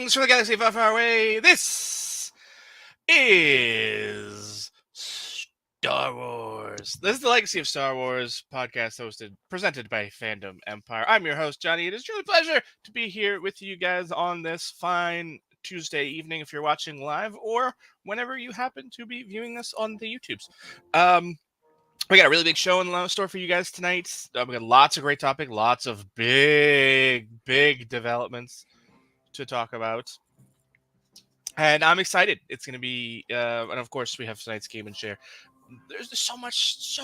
Greetings from the galaxy far, far away. This is Star Wars. This is the Legacy of Star Wars podcast presented by Fandom Empire. I'm your host, Johnny. It is truly a pleasure to be here with you guys on this fine Tuesday evening if you're watching live or whenever you happen to be viewing us on the YouTubes. We got a really big show in the store for you guys tonight. We got lots of great topics, lots of big developments to talk about. And I'm excited. It's going to be, and of course, we have tonight's game and share. There's so much to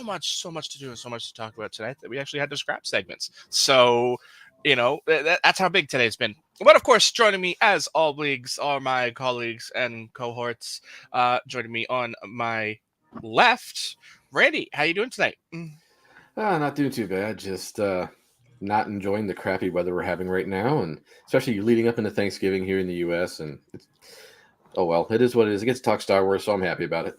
do and so much to talk about tonight that we actually had to scrap segments. So, that's how big today's been. But of course, joining me as always are my colleagues and cohorts. Joining me on my left, Randy. How you doing tonight? Not doing too bad. Just not enjoying the crappy weather we're having right now, and especially leading up into Thanksgiving here in the U.S. And it is what it is. I get to talk Star Wars, so I'm happy about it.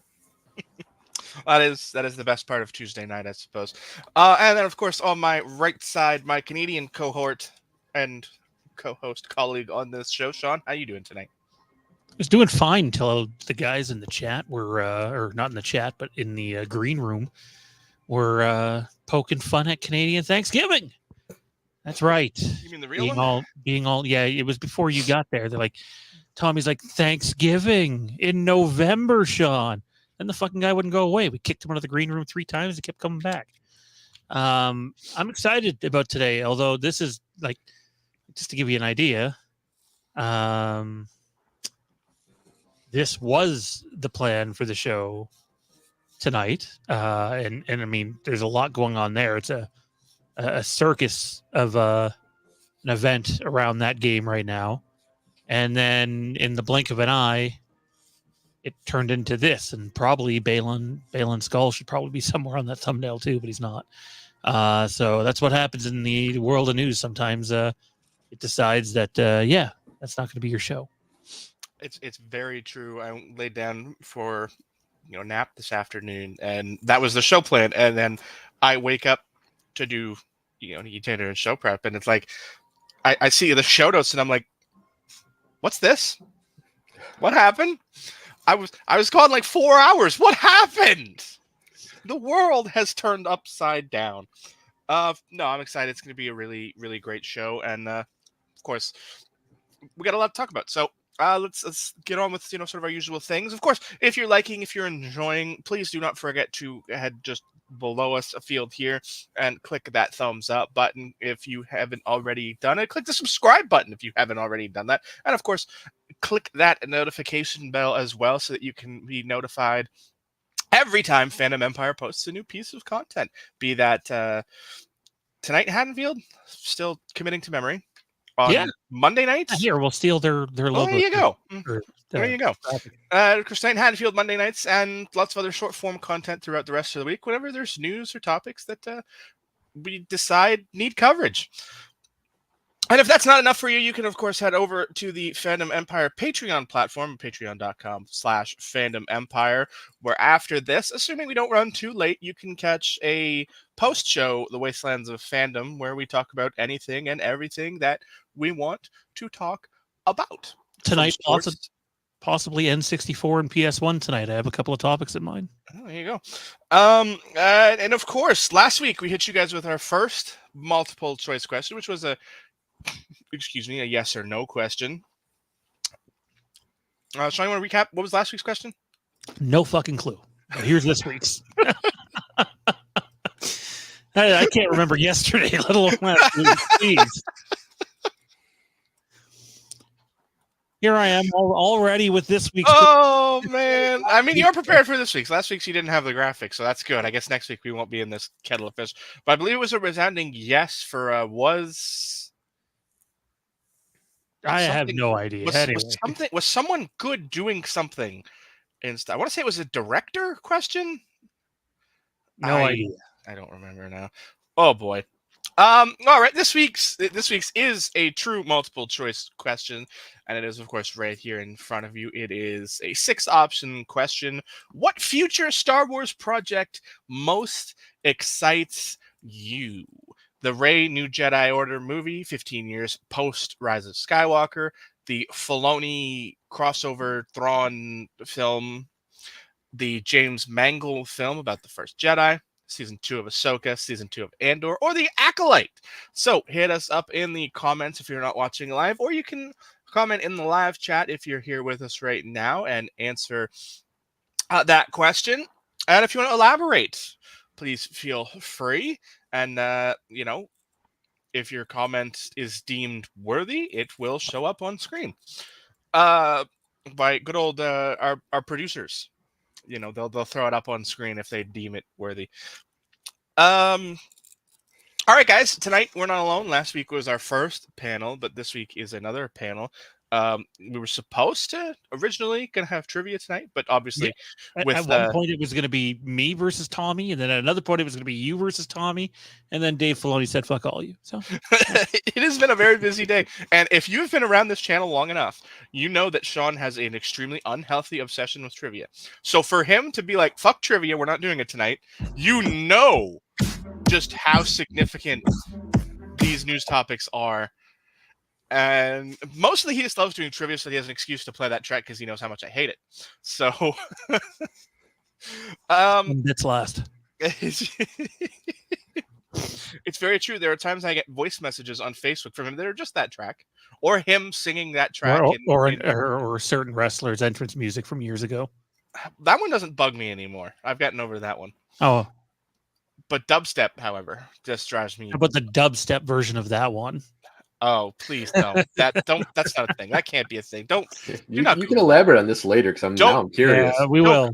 That is the best part of Tuesday night, I suppose. And then, of course, on my right side, my Canadian cohort and co-host colleague on this show, Sean. How you doing tonight? I was doing fine until the guys in the chat were, or not in the chat, but in the green room, were poking fun at Canadian Thanksgiving. That's right. You mean the real one? Yeah, it was before you got there. They're like, Tommy's like, Thanksgiving in November, Sean. And the fucking guy wouldn't go away. We kicked him out of the green room 3 times. He kept coming back. I'm excited about today, although this is like, just to give you an idea, this was the plan for the show tonight. And I mean, there's a lot going on there. It's a circus of an event around that game right now. And then in the blink of an eye, it turned into this, and probably Balin Skull should probably be somewhere on that thumbnail too, but he's not. So that's what happens in the world of news. Sometimes it decides that, that's not going to be your show. It's very true. I laid down for nap this afternoon, and that was the show plan. And then I wake up to do dinner and show prep, and it's like I see the show notes, and I'm like, what's this? What happened? I was gone like 4 hours. What happened? The world has turned upside down. No, I'm excited. It's going to be a really, really great show. And of course, we got a lot to talk about. So let's get on with sort of our usual things. Of course, if you're enjoying, please do not forget to head just below us a field here and click that thumbs up button if you haven't already done it. Click the subscribe button if you haven't already done that. And of course, click that notification bell as well so that you can be notified every time Fandom Empire posts a new piece of content. Be that tonight in Haddonfield, still committing to memory. On Monday nights? Here, we'll steal their logo. Oh, there you go. There you go. Tonight in Haddonfield, Monday nights, and lots of other short-form content throughout the rest of the week, whenever there's news or topics that we decide need coverage. And if that's not enough for you, you can, of course, head over to the Fandom Empire Patreon platform, patreon.com/fandomempire, where after this, assuming we don't run too late, you can catch a post-show, The Wastelands of Fandom, where we talk about anything and everything that we want to talk about. Tonight, possibly N64 and PS1 tonight. I have a couple of topics in mind. Oh, there you go. And of course, last week we hit you guys with our first multiple choice question, which was a yes or no question. Sean, you want to recap? What was last week's question? No fucking clue. Here's this week's. I can't remember yesterday, let alone last week. Jeez. Here I am already with this week's. Oh, man. I mean, you're prepared for this week's. Last week's you didn't have the graphics, so that's good. I guess next week we won't be in this kettle of fish. But I believe it was a resounding yes for was... I have no idea. Was someone good doing something? I want to say it was a director question. No idea. I don't remember now. Oh boy. All right. This week's is a true multiple choice question, and it is, of course, right here in front of you. It is a 6-option question. What future Star Wars project most excites you? The Rey New Jedi Order movie, 15 years post Rise of Skywalker, the Filoni crossover Thrawn film, the James Mangold film about the First Jedi, season 2 of Ahsoka, season 2 of Andor, or the Acolyte. So hit us up in the comments if you're not watching live, or you can comment in the live chat if you're here with us right now and answer that question. And if you want to elaborate, please feel free. And, if your comment is deemed worthy, it will show up on screen. By good old our producers, they'll throw it up on screen if they deem it worthy. All right, guys. Tonight we're not alone. Last week was our first panel, but this week is another panel. We were supposed to originally gonna have trivia tonight, but obviously, At one point it was going to be me versus Tommy, and then at another point it was going to be you versus Tommy, and then Dave Filoni said, "Fuck all you." So it has been a very busy day, and if you've been around this channel long enough, you know that Sean has an extremely unhealthy obsession with trivia. So for him to be like, "Fuck trivia, we're not doing it tonight," just how significant these news topics are. And mostly he just loves doing trivia, so he has an excuse to play that track because he knows how much I hate it. So, bits last. It's very true. There are times I get voice messages on Facebook from him that are just that track, or him singing that track, or certain wrestlers' entrance music from years ago. That one doesn't bug me anymore. I've gotten over that one. Oh, but dubstep, however, just drives me. How about the dubstep version of that one? Oh, please don't. That's not a thing. That can't be a thing. You can elaborate on this later because I'm curious. Yeah, we will.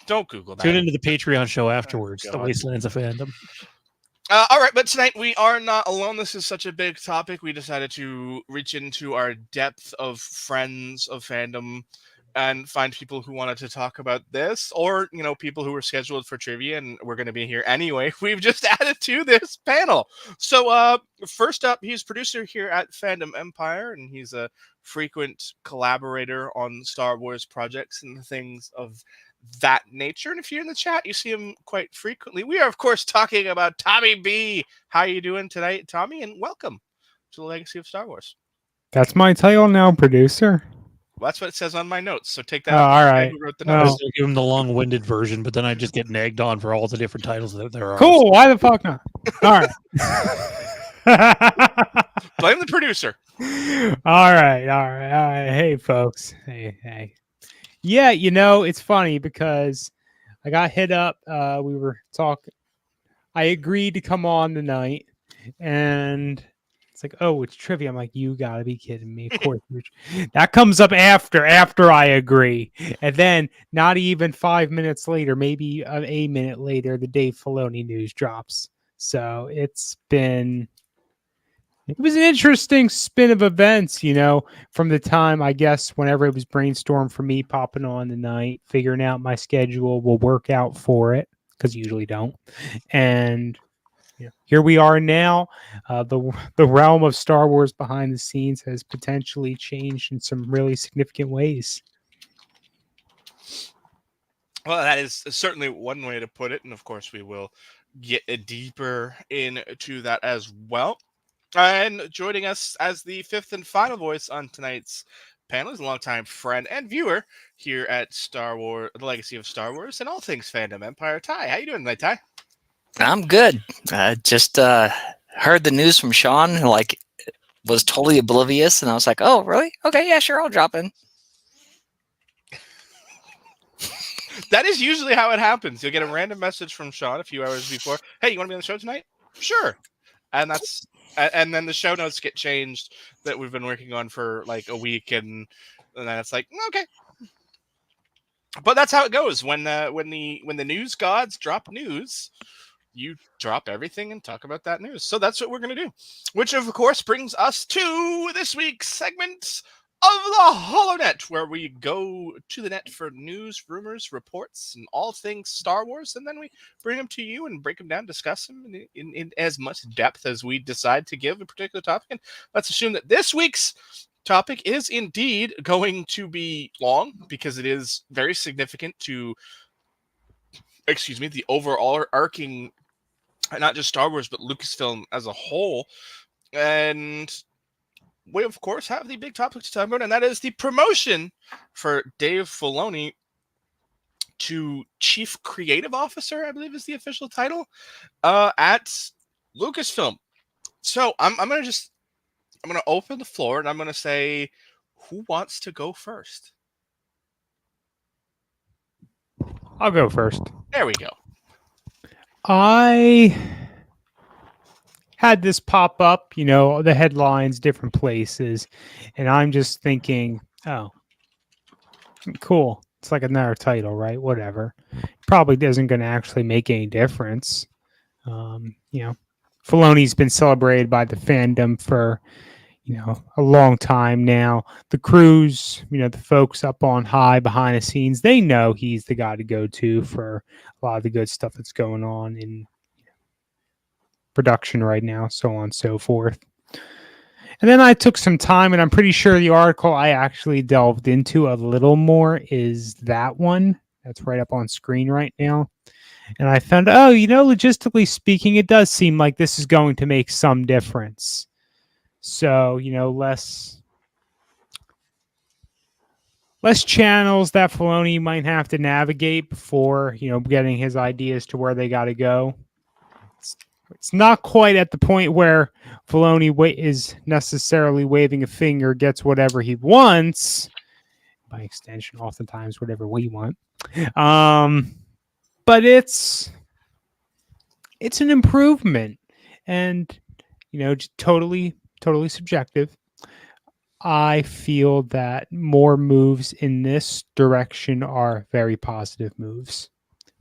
Don't Google that. Tune into the Patreon show afterwards. The Wastelands of Fandom. All right, but tonight we are not alone. This is such a big topic. We decided to reach into our depth of friends of fandom and find people who wanted to talk about this, or people who were scheduled for trivia and we're going to be here anyway. We've just added to this panel. So first up, he's producer here at Fandom Empire, and he's a frequent collaborator on Star Wars projects and things of that nature. And if you're in the chat, you see him quite frequently. We are, of course, talking about Tommy B. How are you doing tonight, Tommy? And welcome to the Legacy of Star Wars. That's my title now, producer. Well, that's what it says on my notes. So take that. All right. Who wrote the I was notes? going to give him the long-winded version, but then I just get nagged on for all the different titles that there are. Cool. Why the fuck not? All right. Blame the producer. All right. Hey, folks. Hey. Yeah, it's funny because I got hit up. We were talking. I agreed to come on tonight, and it's like, oh, it's trivia. I'm like, you gotta be kidding me. Of course. That comes up after I agree. And then not even 5 minutes later, maybe a minute later, the Dave Filoni news drops. So it was an interesting spin of events, from the time, I guess, whenever it was brainstormed for me popping on tonight, figuring out my schedule will work out for it, because usually don't. And here we are now. The realm of Star Wars behind the scenes has potentially changed in some really significant ways. Well, that is certainly one way to put it. And of course, we will get deeper into that as well. And joining us as the fifth and final voice on tonight's panel is a longtime friend and viewer here at Star Wars, The Legacy of Star Wars, and all things Fandom Empire. Ty, how you doing tonight, Ty? I'm good. Just heard the news from Sean, was totally oblivious, and I was like, oh, really? Okay, yeah, sure, I'll drop in. That is usually how it happens. You'll get a random message from Sean a few hours before. Hey, you want to be on the show tonight? Sure. And then the show notes get changed that we've been working on for like a week, and then it's like, okay. But that's how it goes when the news gods drop news. You drop everything and talk about that news. So that's what we're going to do, which of course brings us to this week's segment of the HoloNet, where we go to the net for news, rumors, reports, and all things Star Wars, and then we bring them to you and break them down, discuss them in as much depth as we decide to give a particular topic. And let's assume that this week's topic is indeed going to be long, because it is very significant to, the overall arcing, not just Star Wars, but Lucasfilm as a whole. And we of course have the big topic to talk about, and that is the promotion for Dave Filoni to Chief Creative Officer, I believe is the official title, at Lucasfilm. So I'm gonna open the floor and I'm gonna say, who wants to go first? I'll go first. There we go. I had this pop up, the headlines, different places, and I'm just thinking, oh, cool. It's like another title, right? Whatever. Probably isn't going to actually make any difference. Filoni's been celebrated by the fandom for, a long time now. The crews, the folks up on high behind the scenes, they know he's the guy to go to for a lot of the good stuff that's going on in production right now, so on and so forth. And then I took some time, and I'm pretty sure the article I actually delved into a little more is that one. That's right up on screen right now. And I found, logistically speaking, it does seem like this is going to make some difference. So, less channels that Filoni might have to navigate before, getting his ideas to where they got to go. It's not quite at the point where Filoni is necessarily waving a finger, gets whatever he wants. By extension, oftentimes whatever we want. But it's an improvement, and totally subjective. I feel that more moves in this direction are very positive moves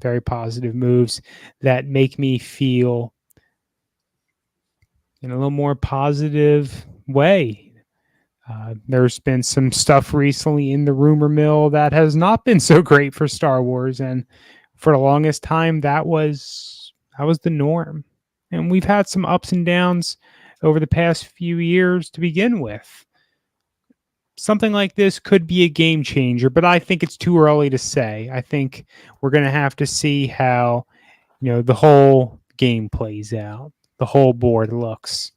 that make me feel in a little more positive way. There's been some stuff recently in the rumor mill that has not been so great for Star Wars, and for the longest time that was the norm. And we've had some ups and downs over the past few years to begin with. Something like this could be a game changer, but I think it's too early to say. I think we're going to have to see how, the whole game plays out, the whole board looks.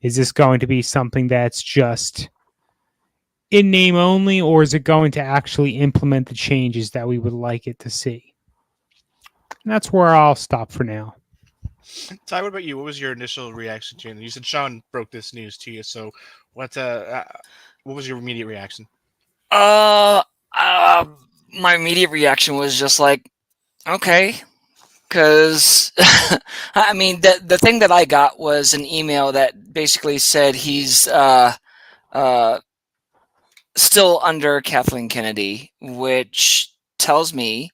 Is this going to be something that's just in name only, or is it going to actually implement the changes that we would like it to see? And that's where I'll stop for now. Ty, what about you? What was your initial reaction to it? You said Sean broke this news to you, so what was your immediate reaction? My immediate reaction was just like, okay, because I mean, the thing that I got was an email that basically said he's still under Kathleen Kennedy, which tells me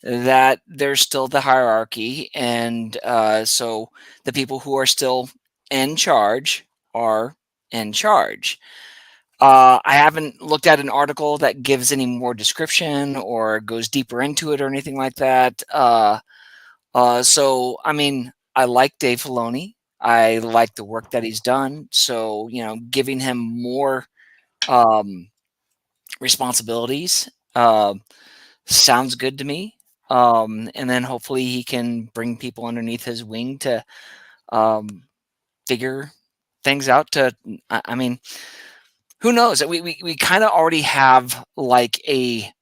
that there's still the hierarchy, and so the people who are still in charge are in charge. I haven't looked at an article that gives any more description or goes deeper into it or anything like that. So, I mean, I like Dave Filoni. I like the work that he's done. So, giving him more responsibilities sounds good to me. And then hopefully he can bring people underneath his wing to figure things out. I mean, who knows? We kind of already have like a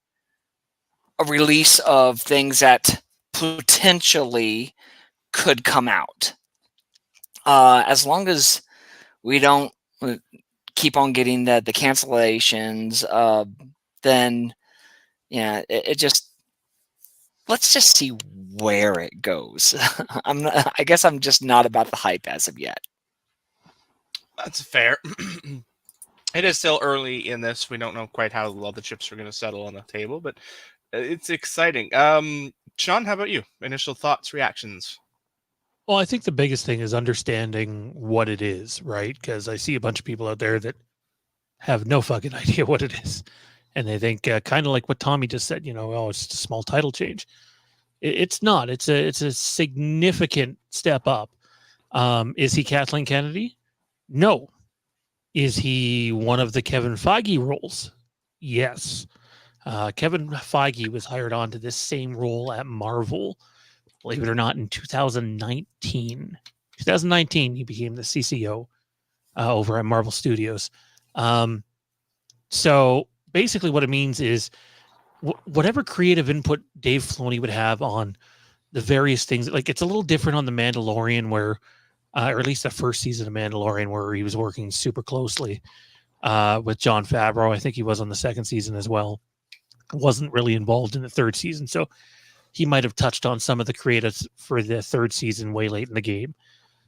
release of things that potentially could come out. As long as we don't keep on getting the cancellations, then it just, let's just see where it goes. I guess I'm just not about the hype as of yet. That's fair. It is still early in this. We don't know quite how all the chips are going to settle on the table, but it's exciting. Sean, how about you? Initial thoughts, reactions? Well, I think the biggest thing is understanding what it is, right? Because I see a bunch of people out there that have no fucking idea what it is. And they think kind of like what Tommy just said, oh, it's just a small title change. It's not. It's a significant step up. Is he Kathleen Kennedy? No. Is he one of the Kevin Feige roles? Yes. Kevin Feige was hired on to this same role at Marvel, believe it or not, in 2019. 2019, he became the CCO over at Marvel Studios. So basically, what it means is whatever creative input Dave Filoni would have on the various things, like it's a little different on The Mandalorian, where, or at least the first season of Mandalorian, where he was working super closely with Jon Favreau. I think he was on the second season as well. Wasn't really involved in the third season, so he might have touched on some of the creatives for the third season way late in the game.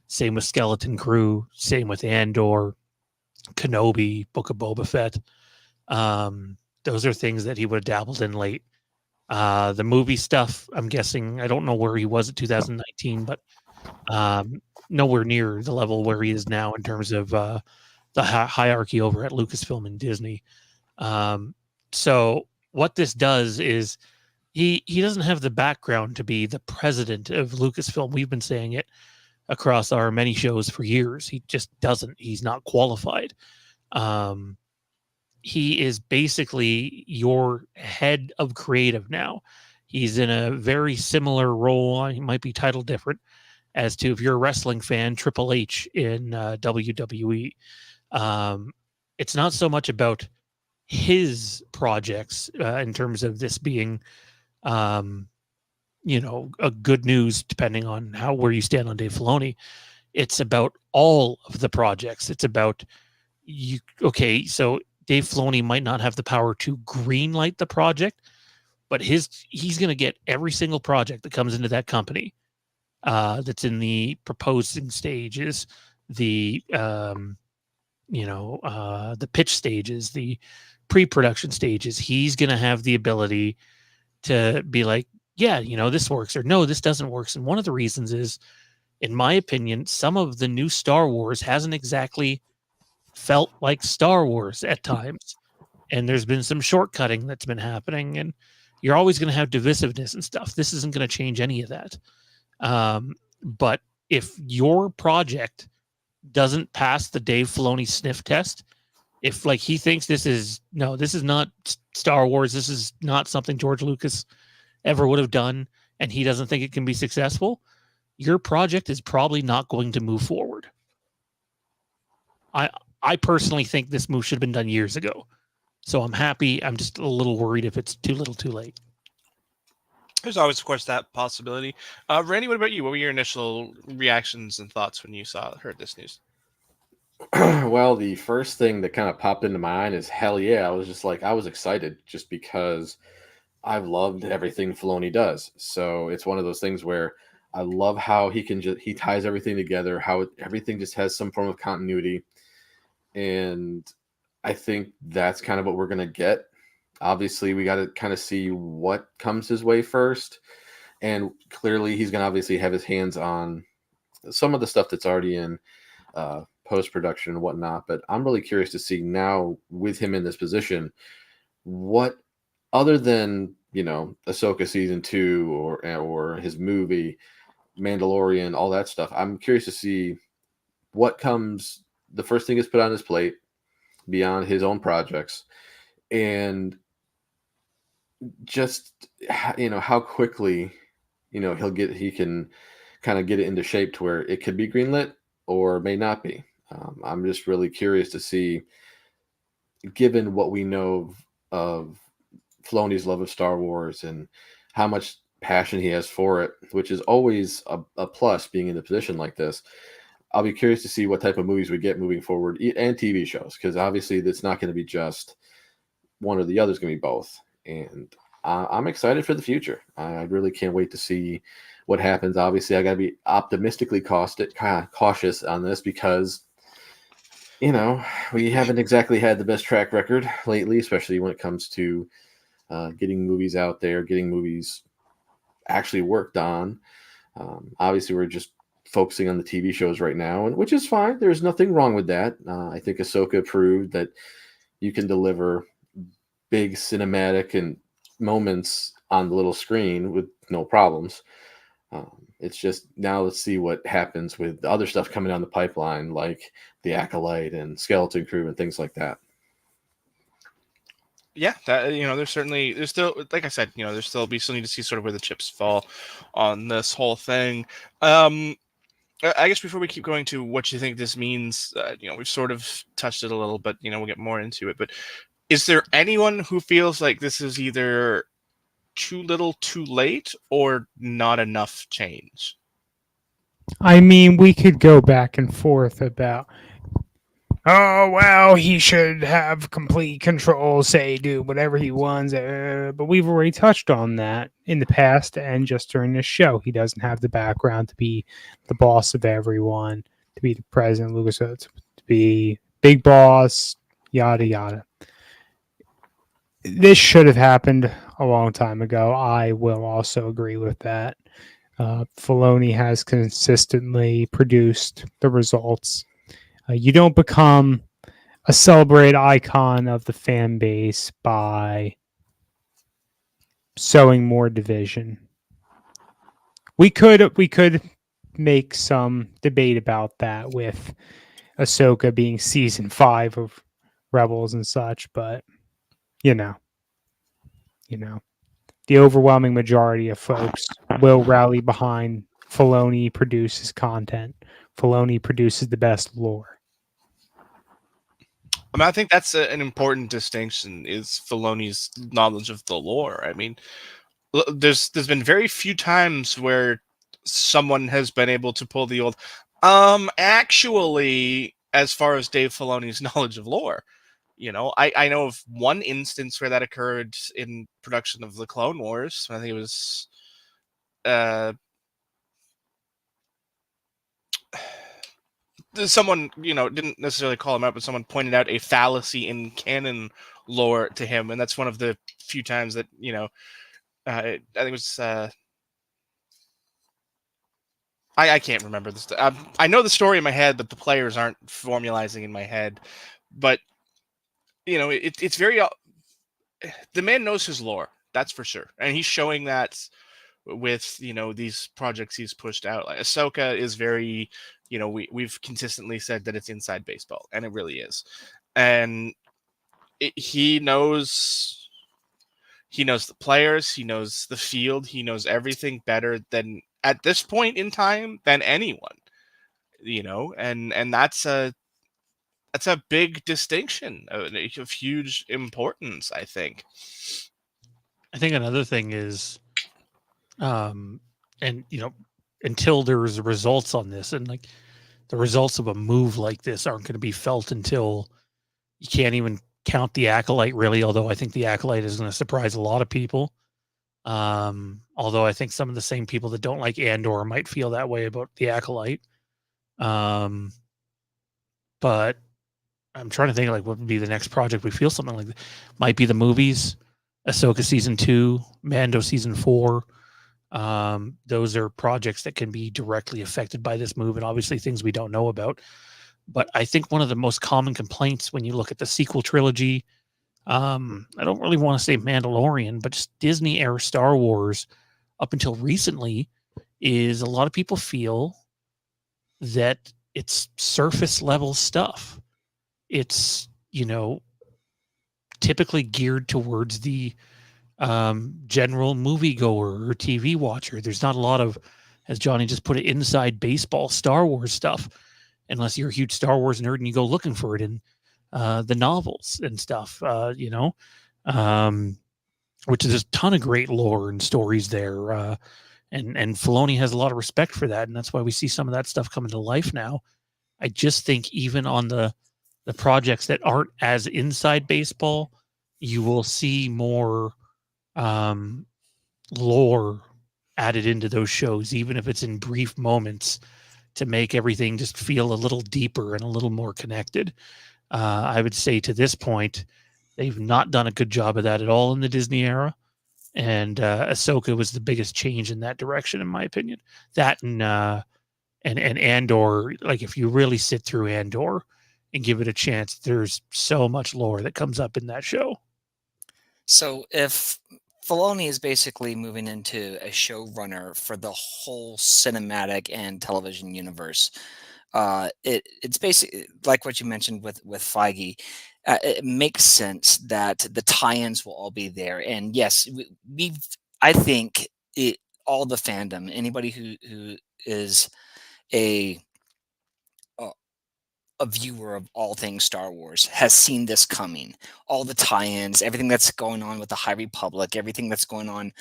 Same with Skeleton Crew, same with Andor, Kenobi, Book of Boba Fett. Those are things that he would have dabbled in late. The movie stuff, I'm guessing, I don't know where he was at 2019, but nowhere near the level where he is now in terms of the hierarchy over at Lucasfilm and Disney. So what this does is he doesn't have the background to be the president of Lucasfilm. We've been saying it across our many shows for years. He just doesn't. He's not qualified. He is basically your head of creative now. He's in a very similar role. He might be titled different as to, if you're a wrestling fan, Triple H in WWE. It's not so much about his projects in terms of this being, a good news, depending on where you stand on Dave Filoni. It's about all of the projects. It's about you. Okay, so Dave Filoni might not have the power to greenlight the project, but he's going to get every single project that comes into that company that's in the proposing stages, the pitch stages, the pre-production stages. He's going to have the ability to be like, yeah, this works, or no, this doesn't work. And one of the reasons is, in my opinion, some of the new Star Wars hasn't exactly felt like Star Wars at times. And there's been some shortcutting that's been happening, and you're always going to have divisiveness and stuff. This isn't going to change any of that. But if your project doesn't pass the Dave Filoni sniff test, if he thinks this is not Star Wars, this is not something George Lucas ever would have done, and he doesn't think it can be successful, your project is probably not going to move forward. I personally think this move should have been done years ago. So I'm happy. I'm just a little worried if it's too little too late. There's always, of course, that possibility. Randy, what about you? What were your initial reactions and thoughts when you heard this news? Well, the first thing that kind of popped into my mind is, hell yeah. I was excited just because I've loved everything Filoni does. So it's one of those things where I love how he ties everything together, how everything just has some form of continuity. And I think that's kind of what we're going to get. Obviously, we got to kind of see what comes his way first. And clearly, he's going to obviously have his hands on some of the stuff that's already in post-production and whatnot. But I'm really curious to see now, with him in this position, what, other than, Ahsoka season 2 or his movie, Mandalorian, all that stuff, I'm curious to see what comes. The first thing is put on his plate beyond his own projects, and just, how quickly, he can kind of get it into shape to where it could be greenlit or may not be. I'm just really curious to see, given what we know of Filoni's love of Star Wars and how much passion he has for it, which is always a plus being in a position like this. I'll be curious to see what type of movies we get moving forward, and TV shows, because obviously it's not going to be just one or the other. It's going to be both. And I'm excited for the future. I really can't wait to see what happens. Obviously, I got to be optimistically cautious on this because, we haven't exactly had the best track record lately, especially when it comes to getting movies out there, getting movies actually worked on. Obviously, we're just focusing on the TV shows right now, and which is fine. There's nothing wrong with that. I think Ahsoka proved that you can deliver big cinematic and moments on the little screen with no problems. It's just, now let's see what happens with the other stuff coming down the pipeline, like The Acolyte and Skeleton Crew and things like that. Yeah, that there's still, like I said, we still need to see sort of where the chips fall on this whole thing. I guess before we keep going to what you think this means, we've sort of touched it a little, but we'll get more into it. But is there anyone who feels like this is either too little, too late, or not enough change? I mean, we could go back and forth about, oh, well, he should have complete control, say, do whatever he wants. But we've already touched on that in the past and just during this show. He doesn't have the background to be the boss of everyone, to be the president, Lucas, to be big boss, yada, yada. This should have happened a long time ago. I will also agree with that. Filoni has consistently produced the results. You don't become a celebrated icon of the fan base by sowing more division. We could make some debate about that with Ahsoka being season 5 of Rebels and such, but you know, the overwhelming majority of folks will rally behind Filoni produces content. Filoni produces the best lore. I mean, I think that's an important distinction, is Filoni's knowledge of the lore. I mean, there's been very few times where someone has been able to pull the old, actually, as far as Dave Filoni's knowledge of lore. I know of one instance where that occurred in production of the Clone Wars. I think it was someone, didn't necessarily call him out, but someone pointed out a fallacy in canon lore to him, and that's one of the few times that I think it was I can't remember this. I know the story in my head, but the players aren't formalizing in my head. But it's very the man knows his lore, that's for sure, and he's showing that with these projects he's pushed out. Like Ahsoka is very, we've consistently said that it's inside baseball, and it really is. And he knows the players, he knows the field, he knows everything better than at this point in time than anyone. And that's a big distinction of huge importance, I think. I think another thing is, and until there's results on this, and like the results of a move like this aren't going to be felt until you can't even count the Acolyte, really. Although I think the Acolyte is going to surprise a lot of people. Although I think some of the same people that don't like Andor might feel that way about the Acolyte. But I'm trying to think like what would be the next project we feel something like that. Might be the movies, Ahsoka season 2, Mando season 4. Those are projects that can be directly affected by this move, and obviously things we don't know about. But I think one of the most common complaints when you look at the sequel trilogy, I don't really want to say Mandalorian, but just Disney era Star Wars up until recently, is a lot of people feel that it's surface level stuff. It's, typically geared towards the general moviegoer or TV watcher. There's not a lot of, as Johnny just put it, inside baseball Star Wars stuff, unless you're a huge Star Wars nerd and you go looking for it in the novels and stuff, which is a ton of great lore and stories there. And Filoni has a lot of respect for that, and that's why we see some of that stuff coming to life now. I just think even on the projects that aren't as inside baseball, you will see more lore added into those shows, even if it's in brief moments, to make everything just feel a little deeper and a little more connected. I would say to this point, they've not done a good job of that at all in the Disney era. And Ahsoka was the biggest change in that direction, in my opinion. That and Andor, like if you really sit through Andor and give it a chance, there's so much lore that comes up in that show. So if Filoni is basically moving into a showrunner for the whole cinematic and television universe, it's basically like what you mentioned with Feige. It makes sense that the tie-ins will all be there, and yes, I think all the fandom, anybody who is a a viewer of all things Star Wars has seen this coming. All the tie-ins, everything that's going on with the High Republic, everything that's going on,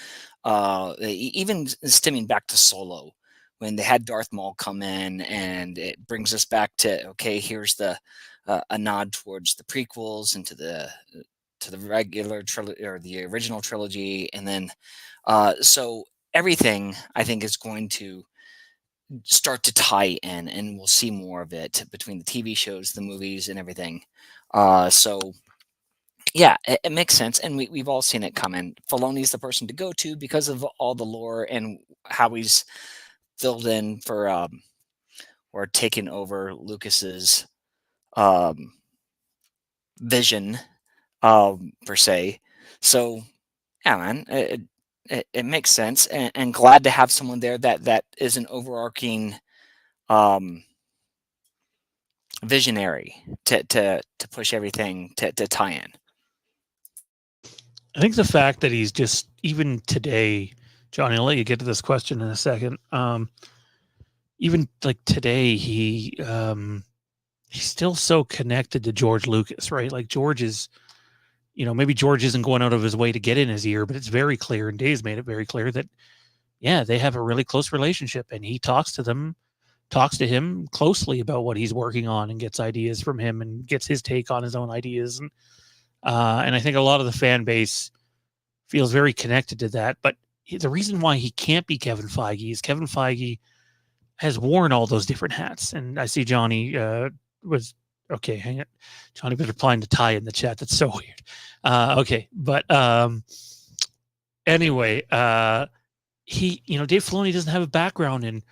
even stemming back to Solo, when they had Darth Maul come in, and it brings us back to, okay, here's the a nod towards the prequels and to the regular trilogy or the original trilogy, and then so everything I think is going to start to tie in, and we'll see more of it between the TV shows, the movies, and everything. So yeah, it makes sense, and we've all seen it coming. Filoni's the person to go to because of all the lore and how he's filled in for or taken over Lucas's vision, per se. So yeah, man, it makes sense, and glad to have someone there that is an overarching visionary to push everything to tie in. I think the fact that he's just, even today, Johnny, I'll let you get to this question in a second. Even like today, he's still so connected to George Lucas, right? Like George is, maybe George isn't going out of his way to get in his ear, but it's very clear, and Dave's made it very clear that, yeah, they have a really close relationship, and he talks to him closely about what he's working on and gets ideas from him and gets his take on his own ideas. And I think a lot of the fan base feels very connected to that. But the reason why he can't be Kevin Feige is Kevin Feige has worn all those different hats. And I see Johnny was, okay, hang on. Johnny was replying to Ty in the chat. That's so weird. Okay. But anyway, Dave Filoni doesn't have a background in,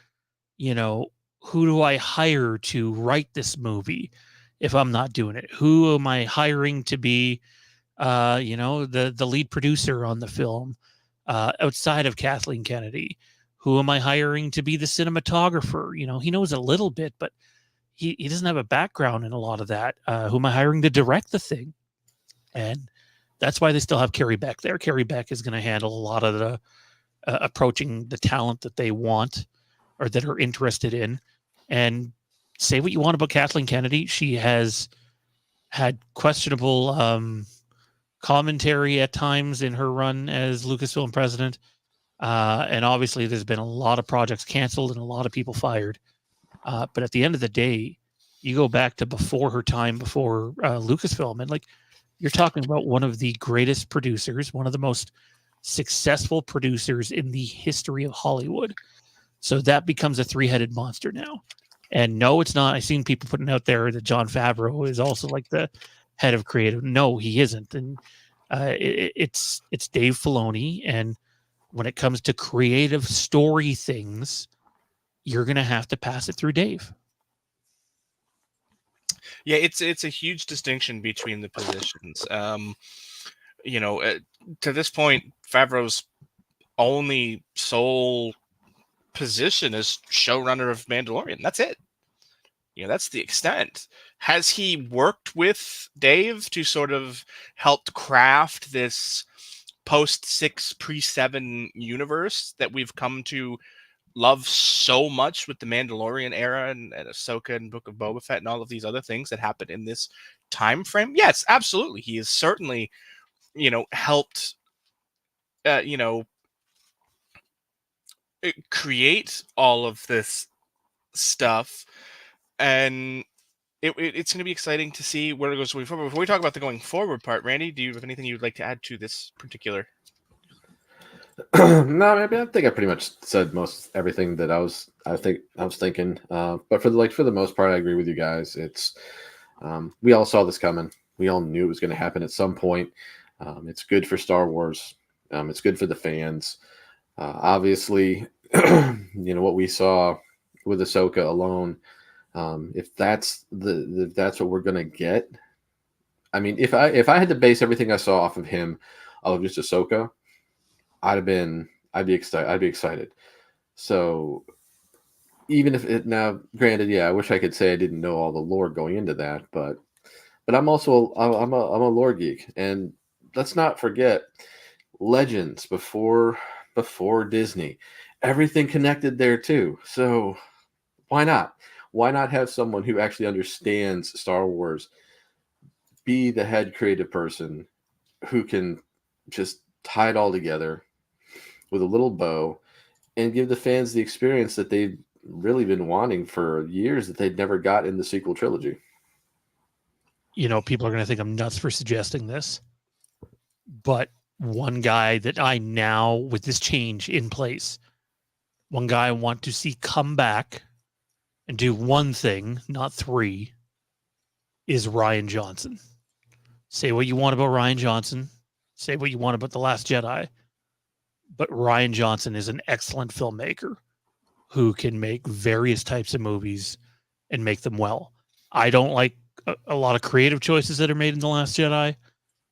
who do I hire to write this movie if I'm not doing it? Who am I hiring to be, the lead producer on the film outside of Kathleen Kennedy? Who am I hiring to be the cinematographer? He knows a little bit, but he doesn't have a background in a lot of that. Who am I hiring to direct the thing? And that's why they still have Carrie Beck there. Carrie Beck is going to handle a lot of the approaching the talent that they want or that are interested in. And say what you want about Kathleen Kennedy, she has had questionable commentary at times in her run as Lucasfilm president. And obviously there's been a lot of projects canceled and a lot of people fired. But at the end of the day, you go back to before her time, before Lucasfilm, and like you're talking about one of the greatest producers, one of the most successful producers in the history of Hollywood. So that becomes a three-headed monster now. And no, it's not. I've seen people putting out there that Jon Favreau is also like the head of creative. No, he isn't. And it's Dave Filoni. And when it comes to creative story things, you're going to have to pass it through Dave. Yeah, it's a huge distinction between the positions. To this point, Favreau's only sole position is showrunner of Mandalorian. That's it. That's the extent. Has he worked with Dave to sort of help craft this post-6, pre-7 universe that we've come to love so much with the Mandalorian era and Ahsoka and Book of Boba Fett and all of these other things that happen in this time frame? Yes, absolutely. He has certainly, helped, create all of this stuff, and it's going to be exciting to see where it goes going forward. Before we talk about the going forward part, Randy, do you have anything you'd like to add to this particular? No, I think I pretty much said most everything that I was thinking. But for the most part, I agree with you guys. It's we all saw this coming. We all knew it was going to happen at some point. It's good for Star Wars. It's good for the fans. Obviously, what we saw with Ahsoka alone. If that's what we're gonna get, I mean, if I had to base everything I saw off of him, of just Ahsoka, I'd be excited. So even if it now, granted, yeah, I wish I could say I didn't know all the lore going into that, but I'm also I'm a lore geek, and let's not forget Legends before Disney, everything connected there too. So Why not? Why not have someone who actually understands Star Wars be the head creative person who can just tie it all together with a little bow and give the fans the experience that they've really been wanting for years that they'd never got in the sequel trilogy? You know, people are going to think I'm nuts for suggesting this, but one guy that I now, with this change in place, one guy I want to see come back and do one thing, not three, is Rian Johnson. Say what you want about Rian Johnson. Say what you want about The Last Jedi. But Rian Johnson is an excellent filmmaker who can make various types of movies and make them well. I don't like a lot of creative choices that are made in The Last Jedi,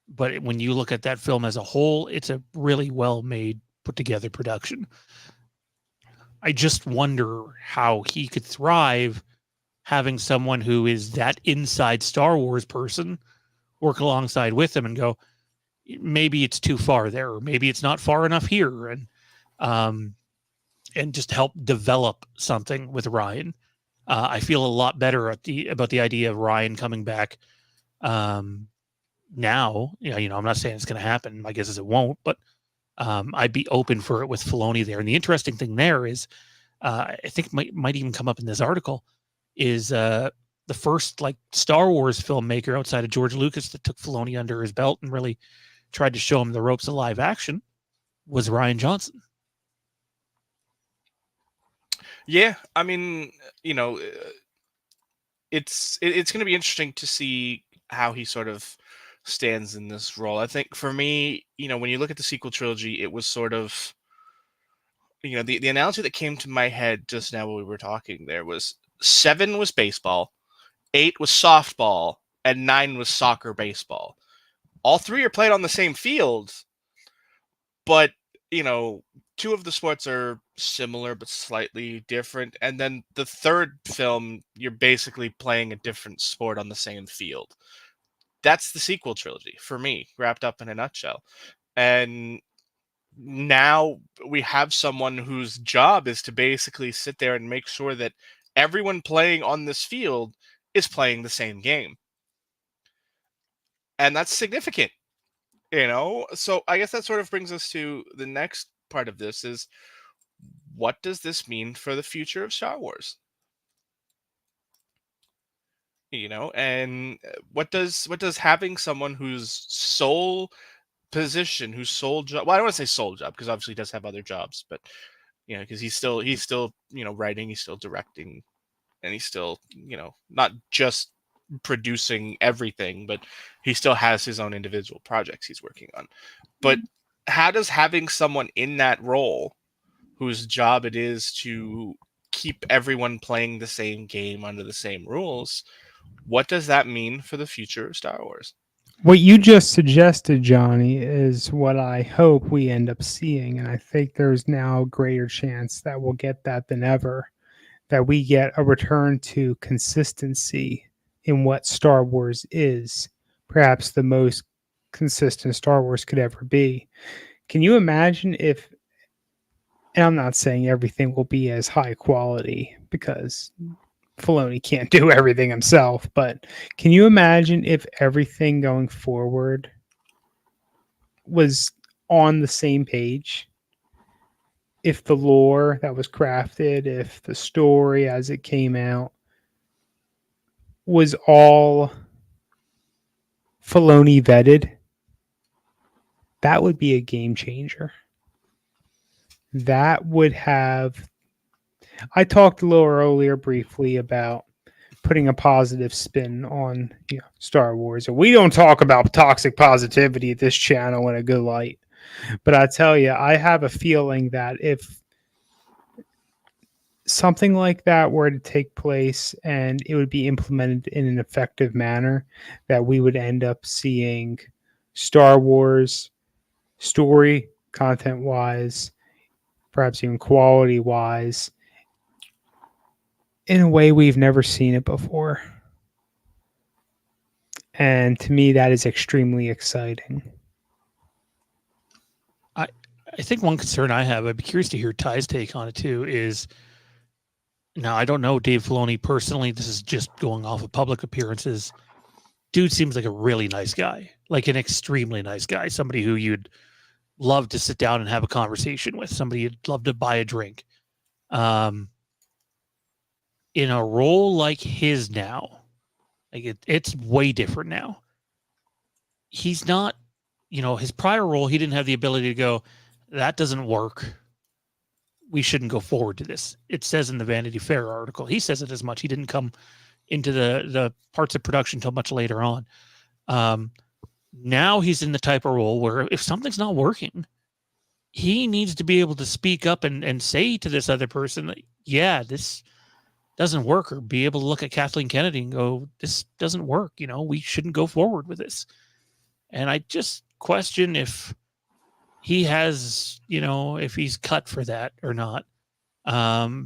but when you look at that film as a whole, it's a really well-made, put-together production. I just wonder how he could thrive having someone who is that inside Star Wars person work alongside with him and go, maybe it's too far there, or maybe it's not far enough here, and just help develop something with Rian. I feel a lot better about the idea of Rian coming back now. You know, I'm not saying it's going to happen. My guess is it won't, but I'd be open for it with Filoni there. And the interesting thing there is, I think might even come up in this article, is the first like Star Wars filmmaker outside of George Lucas that took Filoni under his belt and really tried to show him the ropes of live action was Rian Johnson. Yeah, I mean, you know, it's going to be interesting to see how he sort of stands in this role. I think for me, you know, when you look at the sequel trilogy, it was sort of, you know, the analogy that came to my head just now when we were talking there was 7 was baseball, 8 was softball, and 9 was soccer baseball. All 3 are played on the same field, but, you know, 2 of the sports are similar but slightly different. And then the third film, you're basically playing a different sport on the same field. That's the sequel trilogy for me, wrapped up in a nutshell. And now we have someone whose job is to basically sit there and make sure that everyone playing on this field is playing the same game. And that's significant, you know? So I guess that sort of brings us to the next part of this is, what does this mean for the future of Star Wars? You know, and what does having someone whose sole position, whose sole job, well, I don't want to say sole job because obviously he does have other jobs, but you know, because he's still you know, writing, he's still directing, and he's still, you know, not just producing everything, but he still has his own individual projects he's working on. But how does having someone in that role whose job it is to keep everyone playing the same game under the same rules, what does that mean for the future of Star Wars? What you just suggested, Johnny, is what I hope we end up seeing. And I think there's now a greater chance that we'll get that than ever, that we get a return to consistency in what Star Wars is, perhaps the most consistent Star Wars could ever be. Can you imagine if, and I'm not saying everything will be as high quality because Filoni can't do everything himself, but can you imagine if everything going forward was on the same page? If the lore that was crafted, if the story as it came out was all Filoni vetted, that would be a game changer. That would have, I talked a little earlier briefly about putting a positive spin on, you know, Star Wars. And we don't talk about toxic positivity at this channel in a good light. But I tell you, I have a feeling that if something like that were to take place and it would be implemented in an effective manner, that we would end up seeing Star Wars story, content-wise, perhaps even quality-wise, in a way we've never seen it before. And to me, that is extremely exciting. I think one concern I have, I'd be curious to hear Ty's take on it too, is Now, I don't know Dave Filoni personally. This is just going off of public appearances. Dude seems like a really nice guy, like an extremely nice guy, somebody who you'd love to sit down and have a conversation with, somebody you'd love to buy a drink. In a role like his now, like it's way different now. He's not, his prior role, he didn't have the ability to go, that doesn't work. We shouldn't go forward to this. It says in the Vanity Fair article, he says it as much. He didn't come into the parts of production until much later on. Now he's in the type of role where if something's not working, he needs to be able to speak up and say to this other person, yeah, this doesn't work, or be able to look at Kathleen Kennedy and go, this doesn't work. We shouldn't go forward with this. And I just question if he has, if he's cut for that or not.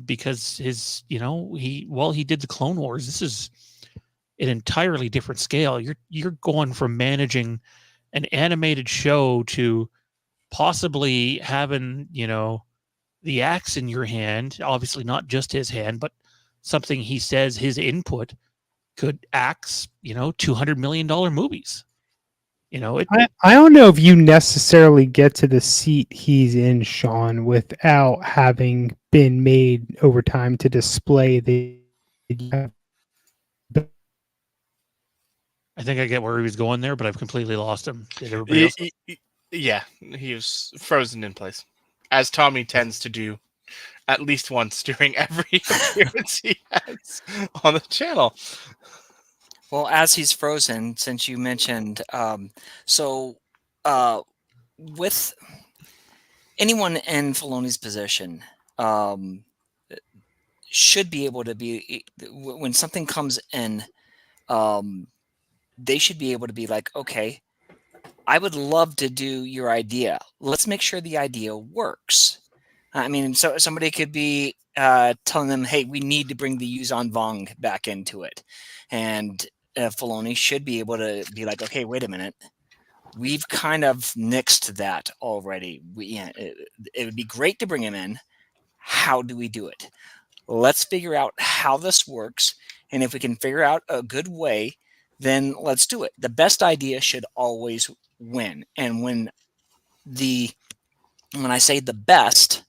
Because his, he did the Clone Wars. This is an entirely different scale. You're going from managing an animated show to possibly having, the axe in your hand, obviously not just his hand, but something he says his input could axe, $200 million movies. I don't know if you necessarily get to the seat he's in, Sean, without having been made over time to display the. I think I get where he was going there, but I've completely lost him. Did everybody else? Yeah, he was frozen in place, as Tommy tends to do at least once during every appearance he has on the channel. Well, as he's frozen, since you mentioned, with anyone in Filoni's position, should be able to be, when something comes in, they should be able to be like, okay, I would love to do your idea. Let's make sure the idea works. I mean, so somebody could be telling them, hey, we need to bring the Yuzhan Vong back into it. And Filoni should be able to be like, okay, wait a minute. We've kind of nixed that already. It would be great to bring him in. How do we do it? Let's figure out how this works. And if we can figure out a good way, then let's do it. The best idea should always win. And when I say the best,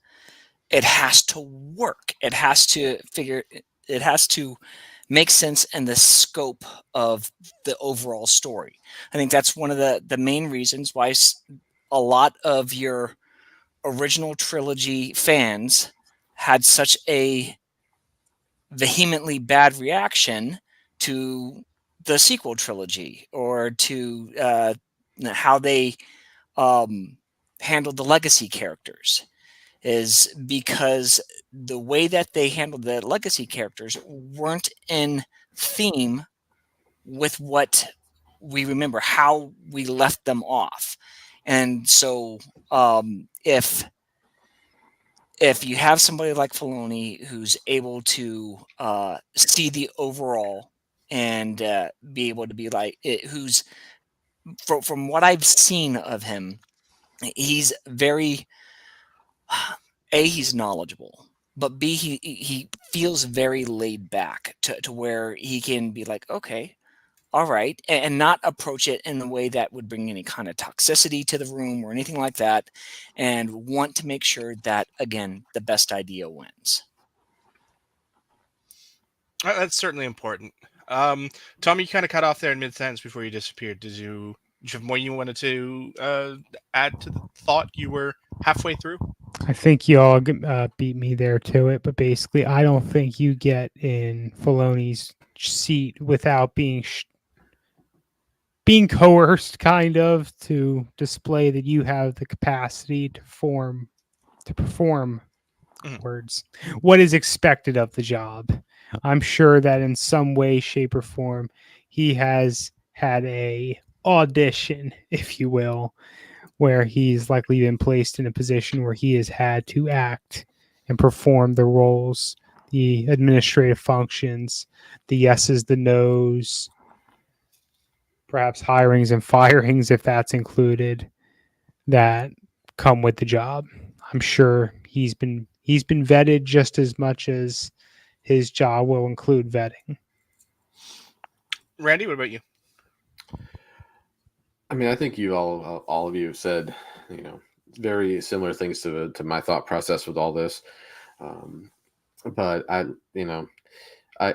it has to work. It has to make sense in the scope of the overall story. I think that's one of the main reasons why a lot of your original trilogy fans had such a vehemently bad reaction to the sequel trilogy, or to how they handled the legacy characters, is because the way that they handled the legacy characters weren't in theme with what we remember, how we left them off. And so if you have somebody like Filoni who's able to see the overall and be able to be like, who's, from what I've seen of him, he's very, A, he's knowledgeable, but B, he feels very laid back to where he can be like, okay, all right, and not approach it in a way that would bring any kind of toxicity to the room or anything like that, and want to make sure that, again, the best idea wins. That's certainly important. Tommy, you kind of cut off there in mid-sentence before you disappeared. Did you have more you wanted to add to the thought? You were halfway through? I think you all beat me there to it, but basically, I don't think you get in Filoni's seat without being coerced, kind of, to display that you have the capacity to perform words, what is expected of the job. I'm sure that in some way, shape, or form, he has had a audition, if you will, where he's likely been placed in a position where he has had to act and perform the roles, the administrative functions, the yeses, the nos, perhaps hirings and firings, if that's included, that come with the job. I'm sure he's been vetted just as much as his job will include vetting. Randy, what about you? I mean, I think you all of you have said, very similar things to my thought process with all this. But I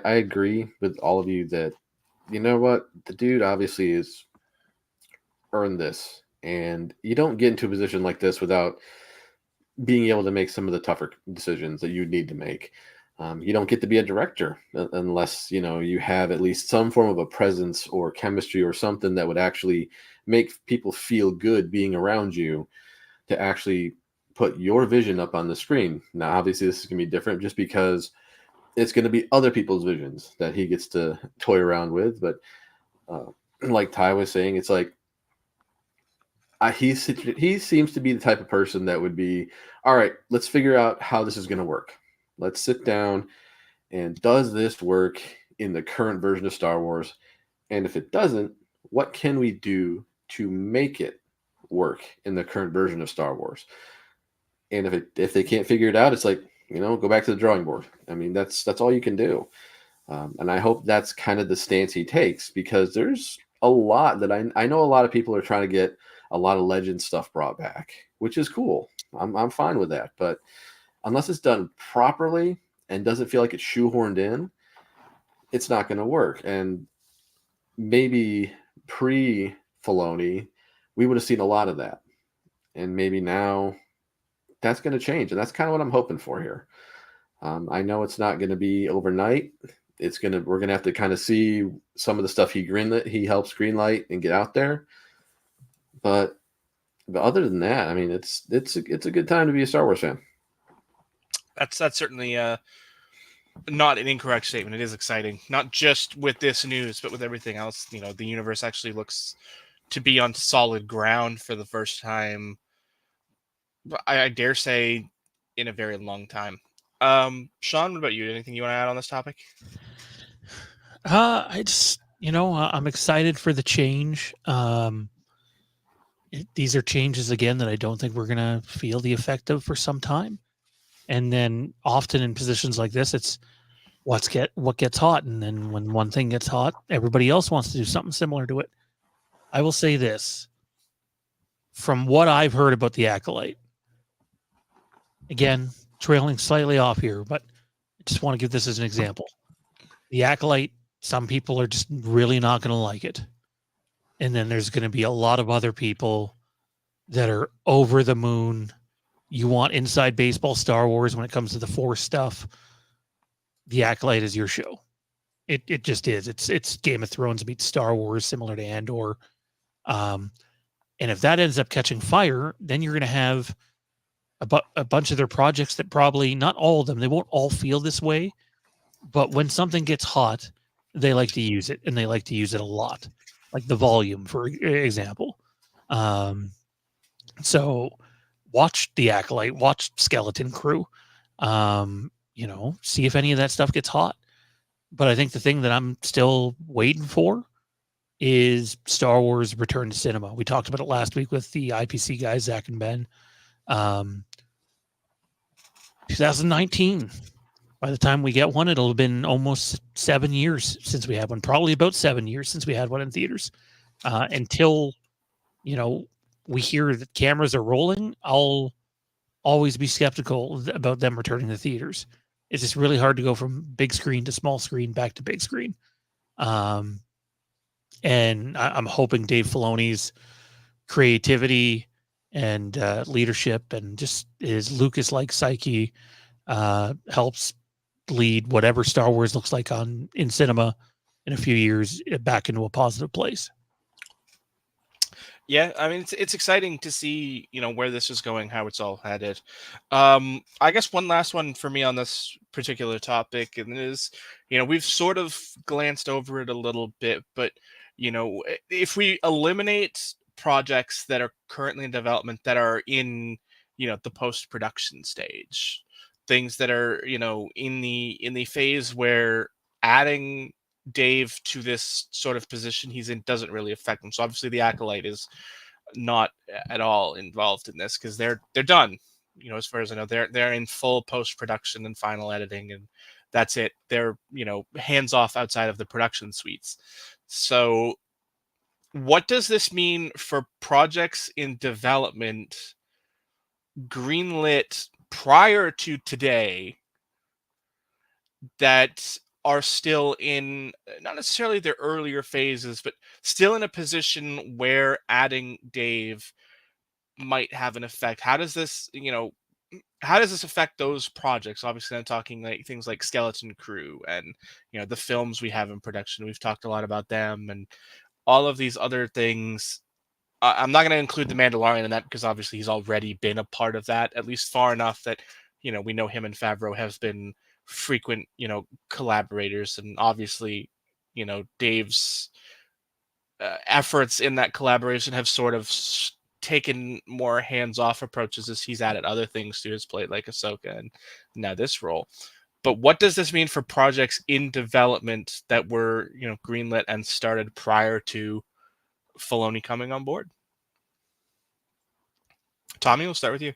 agree with all of you that, you know what, the dude obviously has earned this, and you don't get into a position like this without being able to make some of the tougher decisions that you need to make. You don't get to be a director unless you have at least some form of a presence or chemistry or something that would actually make people feel good being around you to actually put your vision up on the screen. Now, obviously, this is going to be different just because it's going to be other people's visions that he gets to toy around with. But like Ty was saying, it's like he seems to be the type of person that would be, all right, let's figure out how this is going to work. Let's sit down and does this work in the current version of Star Wars? And if it doesn't, what can we do to make it work in the current version of Star Wars? And if they can't figure it out, it's like, go back to the drawing board. I mean, that's all you can do. And I hope that's kind of the stance he takes, because there's a lot that I know a lot of people are trying to get a lot of Legend stuff brought back, which is cool. I'm fine with that. But unless it's done properly and doesn't feel like it's shoehorned in, it's not going to work. And maybe pre-Filoni, we would have seen a lot of that. And maybe now that's going to change. And that's kind of what I'm hoping for here. I know it's not going to be overnight. We're going to have to kind of see some of the stuff he helps greenlight and get out there. But other than that, I mean, it's a good time to be a Star Wars fan. That's certainly not an incorrect statement. It is exciting, not just with this news, but with everything else. The universe actually looks to be on solid ground for the first time, I dare say, in a very long time. Sean, what about you? Anything you want to add on this topic? I just, I'm excited for the change. These are changes again that I don't think we're gonna feel the effect of for some time. And then often in positions like this, it's what gets hot, and then when one thing gets hot, everybody else wants to do something similar to it. I will say this: from what I've heard about the Acolyte, again, trailing slightly off here, but I just want to give this as an example. The Acolyte, some people are just really not going to like it. And then there's going to be a lot of other people that are over the moon. You want inside baseball Star Wars when it comes to the Force stuff. The Acolyte is your show. It just is. It's Game of Thrones meets Star Wars, similar to Andor. And if that ends up catching fire, then you're going to have a bunch of their projects that probably, not all of them, they won't all feel this way. But when something gets hot, they like to use it, and they like to use it a lot. Like the Volume, for example. So watch The Acolyte, watch Skeleton Crew, see if any of that stuff gets hot. But I think the thing that I'm still waiting for is Star Wars Return to Cinema. We talked about it last week with the IPC guys, Zach and Ben. 2019. By the time we get one, it'll have been almost 7 years since we had one. Probably about 7 years since we had one in theaters. Until, we hear that cameras are rolling, I'll always be skeptical about them returning to theaters. It's just really hard to go from big screen to small screen back to big screen. And I'm hoping Dave Filoni's creativity and leadership and just his Lucas-like psyche helps lead whatever Star Wars looks like in cinema in a few years back into a positive place. Yeah, I mean, it's exciting to see, where this is going, how it's all headed. I guess one last one for me on this particular topic, and is, we've sort of glanced over it a little bit, but, if we eliminate projects that are currently in development that are in, the post-production stage, things that are, in the phase where adding Dave to this sort of position he's in doesn't really affect him. So obviously the Acolyte is not at all involved in this, because they're done. As far as I know, they're in full post-production and final editing, and that's it. They're, hands off outside of the production suites. So what does this mean for projects in development greenlit prior to today that are still in not necessarily their earlier phases, but still in a position where adding Dave might have an effect? How does this, how does this affect those projects? Obviously, I'm talking like things like Skeleton Crew and, the films we have in production. We've talked a lot about them and all of these other things. I'm not going to include the Mandalorian in that because obviously he's already been a part of that, at least far enough that, we know him and Favreau have been frequent, collaborators. And obviously, Dave's efforts in that collaboration have sort of taken more hands-off approaches as he's added other things to his plate, like Ahsoka and now this role. But what does this mean for projects in development that were, greenlit and started prior to Filoni coming on board? Tommy, we'll start with you.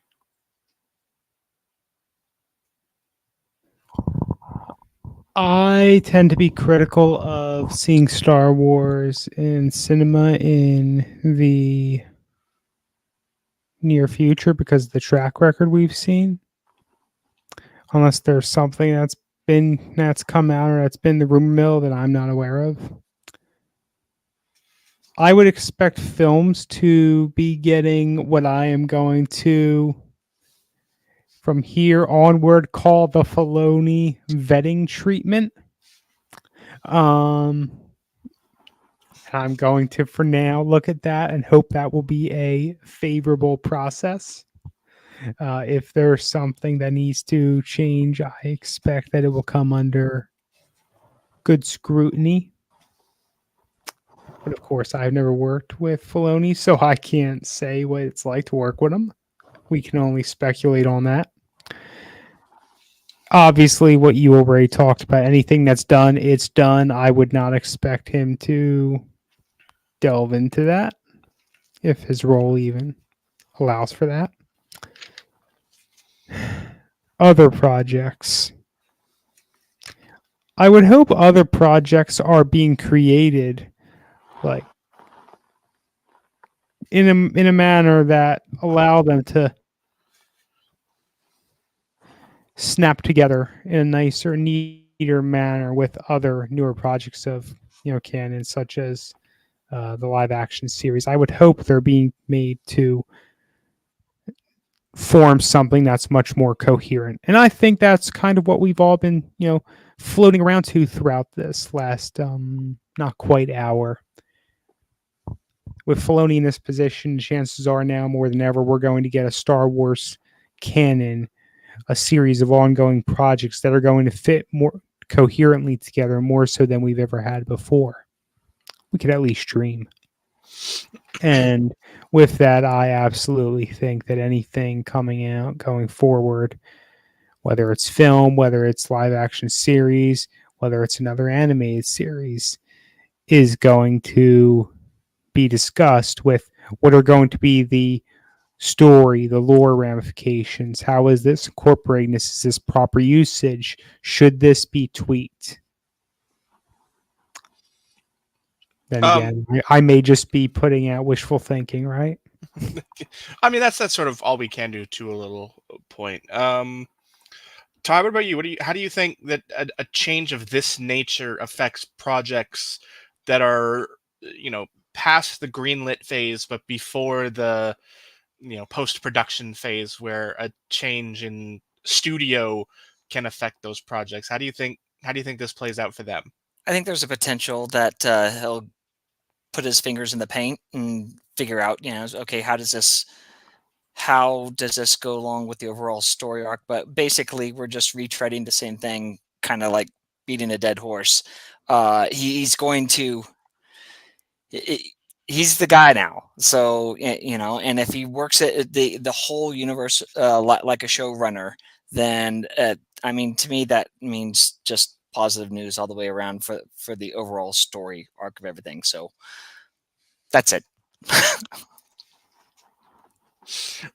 I tend to be critical of seeing Star Wars in cinema in the near future because of the track record we've seen. Unless there's something that's come out or that's been the rumor mill that I'm not aware of. I would expect films to be getting what I am going to, from here onward, call the Filoni vetting treatment. I'm going to, for now, look at that and hope that will be a favorable process. If there's something that needs to change, I expect that it will come under good scrutiny. But of course, I've never worked with Filoni, so I can't say what it's like to work with him. We can only speculate on that. Obviously, what you already talked about, anything that's done, it's done. I would not expect him to delve into that if his role even allows for that. Other projects. I would hope other projects are being created like in a manner that allow them to snap together in a nicer, neater manner with other newer projects of canon, such as the live action series. I would hope they're being made to form something that's much more coherent, and I think that's kind of what we've all been floating around to throughout this last not quite hour. With Filoni in this position, chances are now more than ever we're going to get a Star Wars canon, a series of ongoing projects that are going to fit more coherently together, more so than we've ever had before. We could at least dream. And with that, I absolutely think that anything coming out going forward, whether it's film, whether it's live action series, whether it's another animated series, is going to be discussed with what are going to be the story, the lore ramifications. How is this incorporating this? Is this proper usage? Should this be tweaked? Then again, I may just be putting out wishful thinking, right? I mean, that's sort of all we can do to a little point. Ty, what about you? How do you think that a change of this nature affects projects that are, past the greenlit phase, but before the, post-production phase, where a change in studio can affect those projects? How do you think this plays out for them? I think there's a potential that he'll put his fingers in the paint and figure out, okay, how does this go along with the overall story arc? But basically, we're just retreading the same thing, kind of like beating a dead horse. He's going to. He's the guy now, so and if he works at the whole universe like a showrunner, then I mean, to me, that means just positive news all the way around for the overall story arc of everything. So that's it.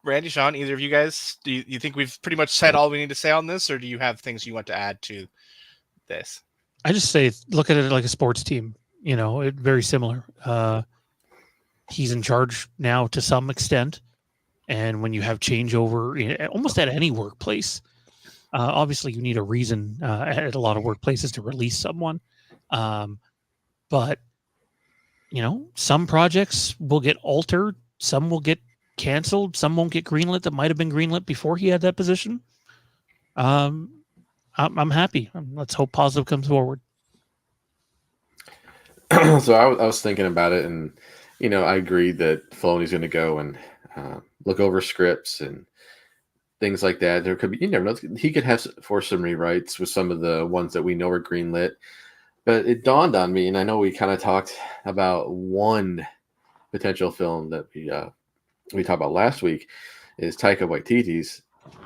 Randy, Sean, either of you guys, do you think we've pretty much said all we need to say on this, or do you have things you want to add to this. I just say look at it like a sports team. Very similar. He's in charge now to some extent, and when you have changeover, almost at any workplace, obviously you need a reason at a lot of workplaces to release someone. But some projects will get altered, some will get canceled, some won't get greenlit that might have been greenlit before he had that position. I'm happy. Let's hope positive comes forward. So I was thinking about it, and I agree that Filoni's going to go and look over scripts and things like that. There could be, you never know, he could have for some rewrites with some of the ones that we know are greenlit. But it dawned on me, and I know we kind of talked about one potential film that we talked about last week, is Taika Waititi's.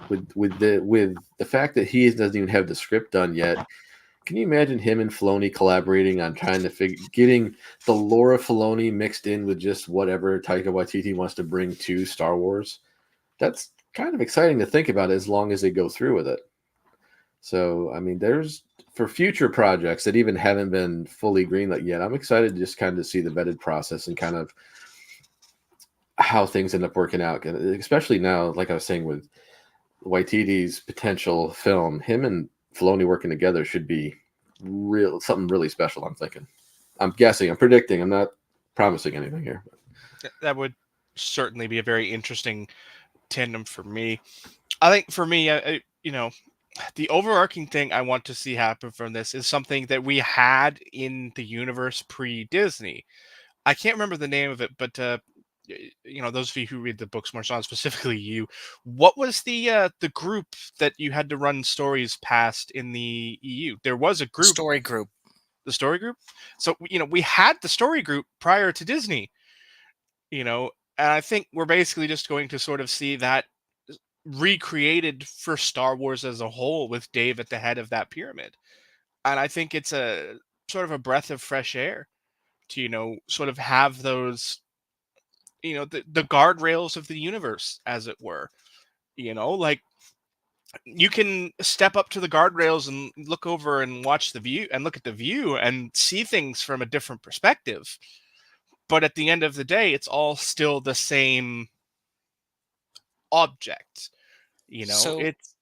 With the fact that he doesn't even have the script done yet. Can you imagine him and Filoni collaborating on trying to getting the lore of Filoni mixed in with just whatever Taika Waititi wants to bring to Star Wars? That's kind of exciting to think about as long as they go through with it. So, I mean, there's for future projects that even haven't been fully greenlit yet, I'm excited to just kind of see the vetted process and kind of how things end up working out. Especially now, like I was saying, with Waititi's potential film, him and Filoni working together should be something really special. I'm thinking. I'm guessing. I'm predicting. I'm not promising anything here. That would certainly be a very interesting tandem for me. I think for me, the overarching thing I want to see happen from this is something that we had in the universe pre-Disney. I can't remember the name of it, but those of you who read the books more, Sean, specifically you, what was the group that you had to run stories past in the EU? There was a group. Story group. The story group? So, we had the story group prior to Disney, and I think we're basically just going to sort of see that recreated for Star Wars as a whole with Dave at the head of that pyramid. And I think it's a sort of a breath of fresh air to, sort of have those, the guardrails of the universe, as it were. Like you can step up to the guardrails and look over and watch the view and look at the view and see things from a different perspective. But at the end of the day, it's all still the same object. So, it's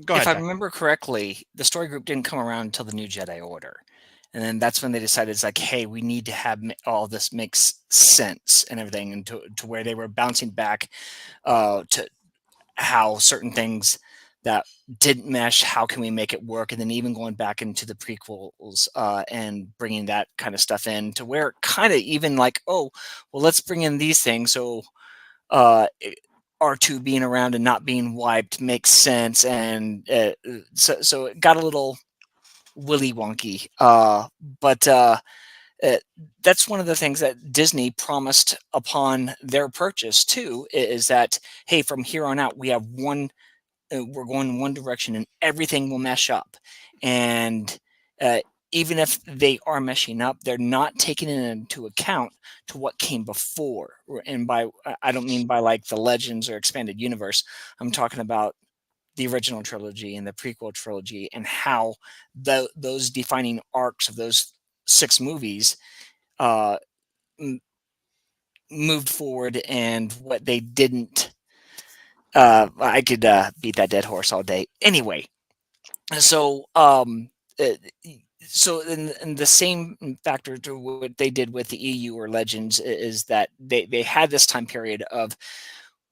go ahead. If I remember correctly, the story group didn't come around until the New Jedi Order. And then that's when they decided, it's like, hey, we need to have all this makes sense and everything, and to where they were bouncing back to how certain things that didn't mesh, how can we make it work? And then even going back into the prequels and bringing that kind of stuff in to where kind of even like, oh, well, let's bring in these things. So R2 being around and not being wiped makes sense. And so it got a little willy wonky. But that's one of the things that Disney promised upon their purchase too, is that, hey, from here on out, we have we're going in one direction and everything will mesh up. And even if they are meshing up, they're not taking it into account to what came before. And I don't mean by like the Legends or expanded universe. I'm talking about the original trilogy and the prequel trilogy, and how those defining arcs of those 6 movies moved forward, and what they didn't. I could beat that dead horse all day. Anyway, so in the same factor to what they did with the EU or Legends is that they had this time period of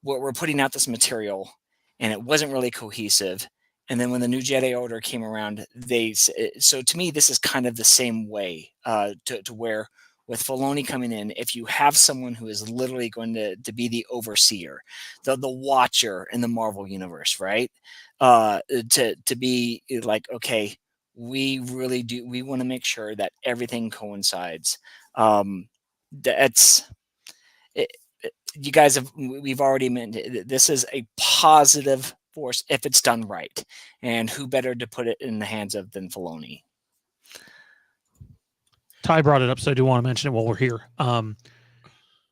what we're putting out this material, and it wasn't really cohesive. And then when the New Jedi Order came around, so to me, this is kind of the same way to where with Filoni coming in, if you have someone who is literally going to be the overseer, the watcher in the Marvel universe, right? To be like, okay, we really do. We want to make sure that everything coincides. That's it. You guys we've already mentioned this is a positive force if it's done right, and who better to put it in the hands of than Filoni? Ty brought it up, so I do want to mention it while we're here.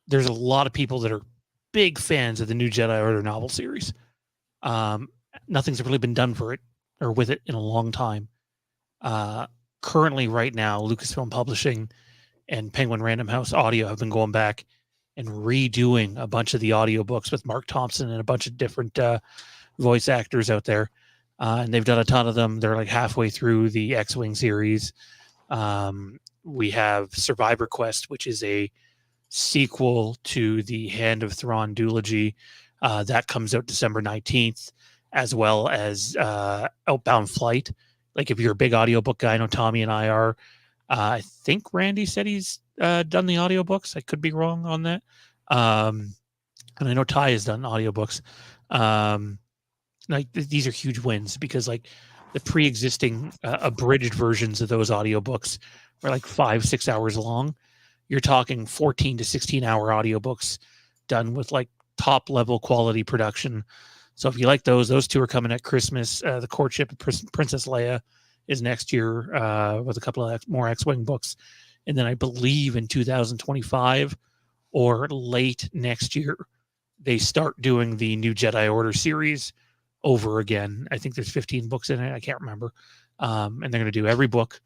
There's a lot of people that are big fans of the New Jedi Order novel series. Nothing's really been done for it or with it in a long time. Currently, right now, Lucasfilm Publishing and Penguin Random House Audio have been going back and redoing a bunch of the audiobooks with Mark Thompson and a bunch of different voice actors out there. And they've done a ton of them. They're like halfway through the X-Wing series. We have Survivor Quest, which is a sequel to the Hand of Thrawn duology. That comes out December 19th, as well as Outbound Flight. Like if you're a big audiobook guy, I know Tommy and I are. I think Randy said he's done the audiobooks. I could be wrong on that. And I know Ty has done audiobooks. Like these are huge wins because like the pre-existing abridged versions of those audiobooks are like 5-6 hours long. You're talking 14 to 16 hour audiobooks done with like top level quality production. So if you like those two are coming at Christmas. The Courtship of Princess Leia is next year with a couple of more X-Wing books. And then I believe in 2025 or late next year, they start doing the new Jedi Order series over again. I think there's 15 books in it. I can't remember. And they're going to do every book,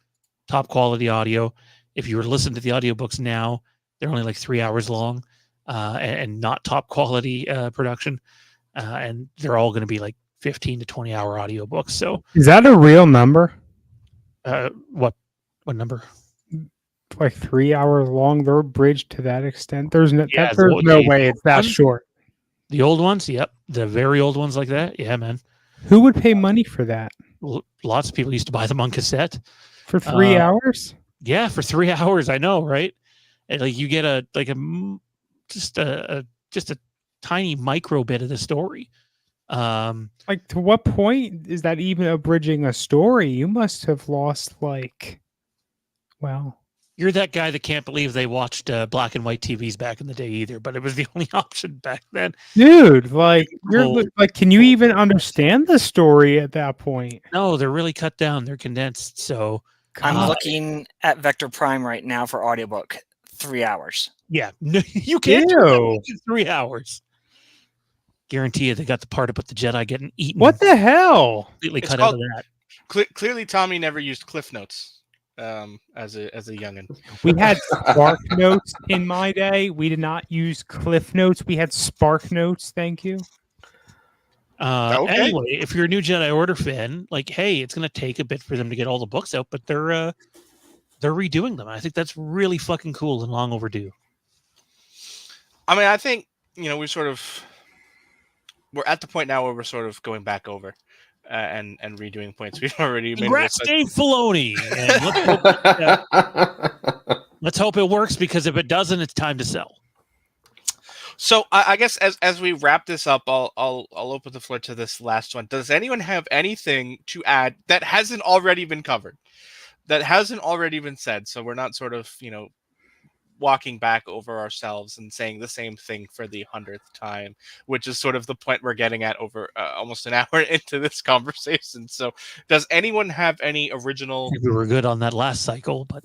top quality audio. If you were to listen to the audiobooks now, they're only like 3 hours long and not top quality production. And they're all going to be like 15 to 20 hour audiobooks. So Is that a real number? what number? Like 3 hours long? They're bridged to that extent? There's no, Yeah, there's no the way it's that one? short. The old ones? Yep. The very old ones like that? Yeah, man. Who would pay money for that? Lots of people used to buy them on cassette. For 3 hours? Yeah, for 3 hours. I know, right? And like you get just a tiny micro bit of the story. Like, to what point is that even abridging a story? You must have lost You're that guy that can't believe they watched black and white TVs back in the day either, but it was the only option back then. dude, like can you even understand the story at that point? No, they're really cut down. They're condensed. So I'm God. looking at Vector Prime right now for audiobook. 3 hours. yeah, no, you can't do that Ew. in 3 hours. Guarantee you they got the part about the Jedi getting eaten. What the hell? Completely It's cut out called- of that. Clearly, Tommy never used Cliff Notes as a youngin. We had Spark Notes in my day. We did not use Cliff Notes. We had Spark Notes. Thank you. Okay. Anyway, if you're a new Jedi Order fan, like, hey, it's going to take a bit for them to get all the books out, but they're redoing them. I think that's really fucking cool and long overdue. I mean, I think we're at the point now where we're sort of going back over and redoing points we've already made. Congrats, Dave Filoni. And let's hope it works, because if it doesn't, it's time to sell. So I guess as we wrap this up, I'll open the floor to this last one. Does anyone have anything to add that hasn't already been covered, that hasn't already been said? So we're not sort of walking back over ourselves and saying the same thing for the 100th time, which is sort of the point we're getting at over almost an hour into this conversation. So does anyone have any original... We were good on that last cycle, but...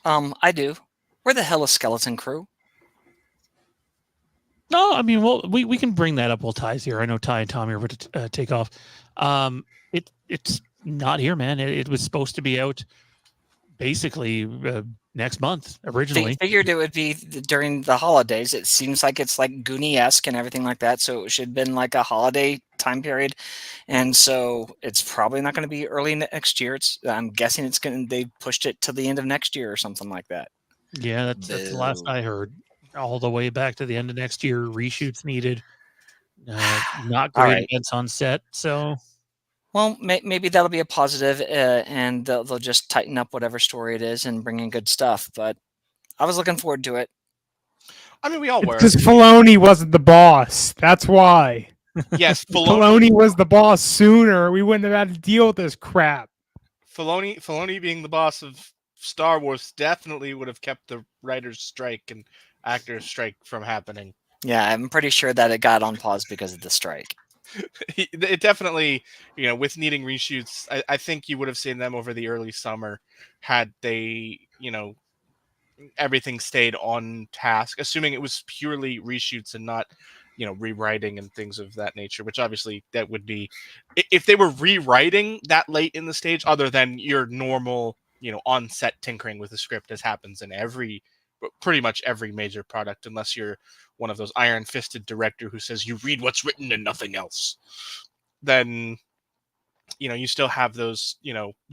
I do. Where the hell is Skeleton Crew? No, I mean, well, we can bring that up while Ty's here. I know Ty and Tommy are about to take off. It's not here, man. It was supposed to be out basically next month originally. Figured it would be during the holidays. It seems like it's like Goonie-esque and everything like that, so it should have been like a holiday time period, and so it's probably not going to be early next year. I'm guessing they pushed it to the end of next year or something like that. Yeah, that's the last I heard. All the way back to the end of next year. Reshoots needed. Not great right. events on set. So, well, maybe that'll be a positive, and they'll just tighten up whatever story it is and bring in good stuff. But I was looking forward to it. I mean, we all were. Because Filoni wasn't the boss. That's why. Yes, Filoni was the boss sooner. We wouldn't have had to deal with this crap. Filoni being the boss of Star Wars definitely would have kept the writers' strike and actors' strike from happening. Yeah, I'm pretty sure that it got on pause because of the strike. It definitely, with needing reshoots, I think you would have seen them over the early summer had they, everything stayed on task, assuming it was purely reshoots and not, rewriting and things of that nature, which obviously that would be if they were rewriting that late in the stage, other than your normal, on-set tinkering with the script, as happens in pretty much every major product, unless you're one of those iron-fisted director who says you read what's written and nothing else. Then, you still have those,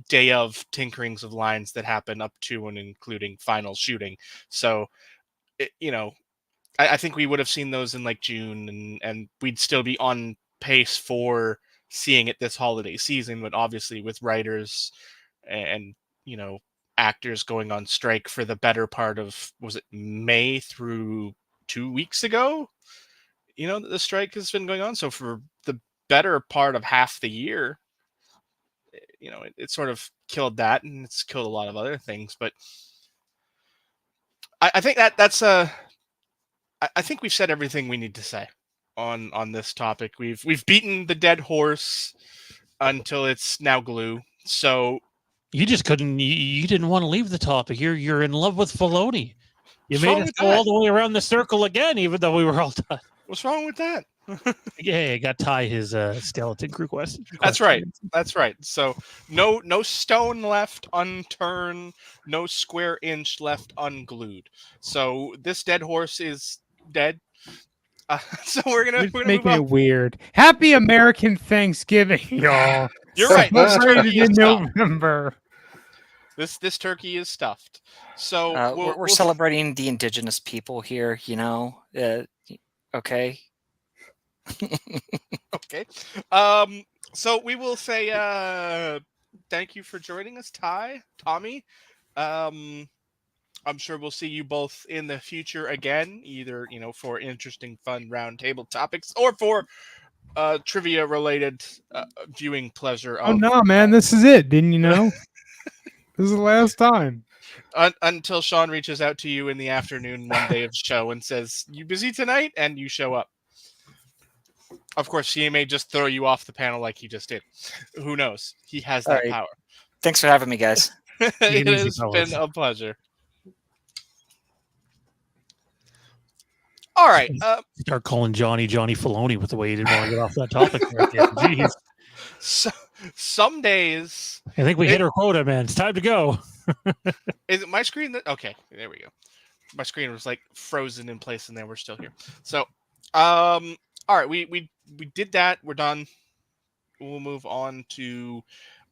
day of tinkerings of lines that happen up to and including final shooting. So, I think we would have seen those in like June, and we'd still be on pace for seeing it this holiday season. But obviously, with writers and actors going on strike for the better part of, was it May through 2 weeks ago? The strike has been going on. So for the better part of half the year, it sort of killed that, and it's killed a lot of other things. But I think that's I think we've said everything we need to say on this topic. We've beaten the dead horse until it's now glue. So You just couldn't. You didn't want to leave the topic. You're in love with Filoni. You What's made wrong us with go that? all the way around the circle again, even though we were all done. what's wrong with that? Yeah, I got Ty his skeleton crew question. That's right. That's right. So no stone left unturned, no square inch left unglued. So this dead horse is dead. So we're gonna move making on. it weird. Happy American Thanksgiving, y'all. You're right. This Celebrated turkey in is stuffed. November. This turkey is stuffed. So We're celebrating the indigenous people here, okay. Okay. So we will say thank you for joining us, Tommy. I'm sure we'll see you both in the future again, either for interesting, fun roundtable topics or for trivia related viewing pleasure. Oh no, man, this is it. Didn't you know? This is the last time. Until Sean reaches out to you in the afternoon one day of the show and says, "You busy tonight?" and you show up. Of course, he may just throw you off the panel like he just did. Who knows? He has that All right. power. Thanks for having me, guys. It easy, has fellas. been a pleasure. All right. Start calling Johnny Filoni with the way he didn't want to get off that topic. Right there. Jeez. So, some days, I think we hit our quota, man. It's time to go. is it my screen that? Okay, there we go. My screen was like frozen in place, and then we're still here. So, all right, we did that. We're done. We'll move on to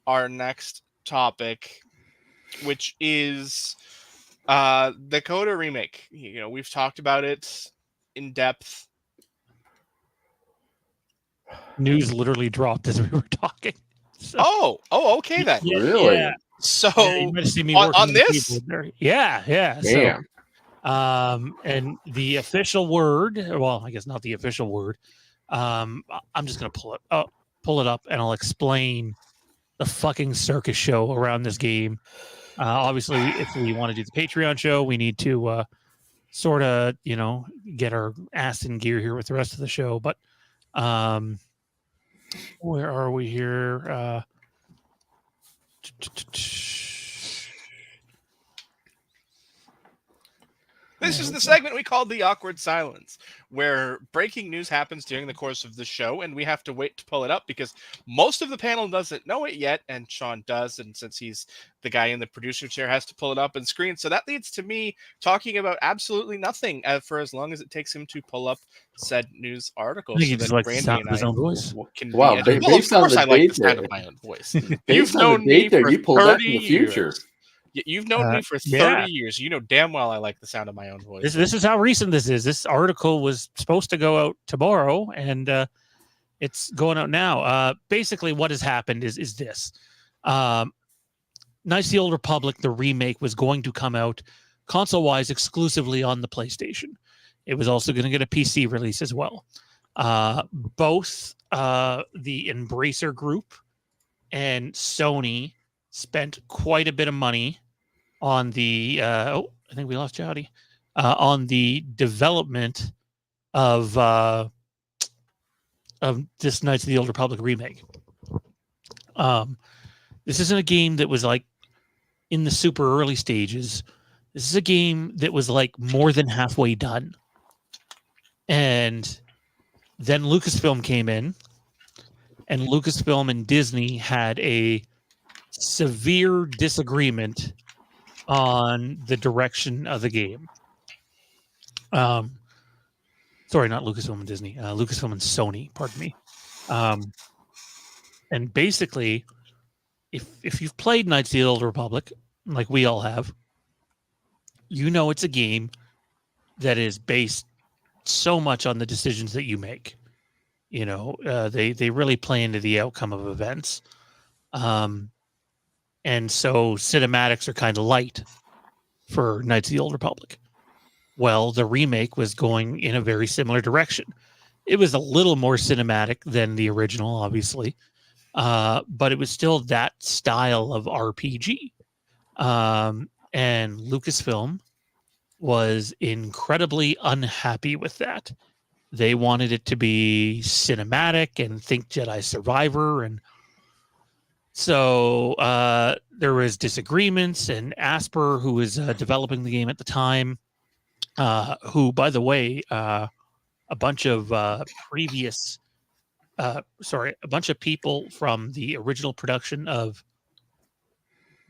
our next topic, which is the KOTOR remake. We've talked about it in depth. News literally dropped as we were talking. So, Oh, okay then. yeah, Really? yeah. So Yeah, you might have seen me on working the this? keyboard there. Yeah. Damn. So, and the official word, well, I guess not the official word. I'm just gonna pull it up, and I'll explain the fucking circus show around this game. Obviously, if we want to do the Patreon show, we need to sort of, get our ass in gear here with the rest of the show. But where are we here? This is the segment we called the awkward silence, where breaking news happens during the course of the show, and we have to wait to pull it up because most of the panel doesn't know it yet, and Sean does, and since he's the guy in the producer chair, has to pull it up and screen. So that leads to me talking about absolutely nothing for as long as it takes him to pull up said news article. I think So he that just likes the Brandy sound and of his I own voice. can Wow, be based of on course the I like the date sound there. of my own voice. Based on known the date me there, for you pulled that 30 from the future. years. You've known me for 30 yeah. years. You know damn well I like the sound of my own voice. This is how recent this is. This article was supposed to go out tomorrow, and it's going out now. Basically, what has happened is this. Knights of the Old Republic, the remake, was going to come out console-wise exclusively on the PlayStation. It was also going to get a PC release as well. Both the Embracer Group and Sony spent quite a bit of money on the I think we lost Jowdy on the development of this Knights of the Old Republic remake. This isn't a game that was like in the super early stages. This is a game that was like more than halfway done. And Then Lucasfilm came in, and Lucasfilm and Disney had a severe disagreement on the direction of the game. Sorry, not Lucasfilm and Disney, Lucasfilm and Sony, pardon me. And basically, if you've played Knights of the Old Republic, like we all have, you know it's a game that is based so much on the decisions that you make. You know, they really play into the outcome of events. And so cinematics are kind of light for Knights of the Old Republic. Well, the remake was going in a very similar direction. It was a little more cinematic than the original, obviously, but it was still that style of RPG. And Lucasfilm was incredibly unhappy with that. They wanted it to be cinematic and think Jedi Survivor. And so there was disagreements, and Asper, who was developing the game at the time, who, by the way, a bunch of a bunch of people from the original production of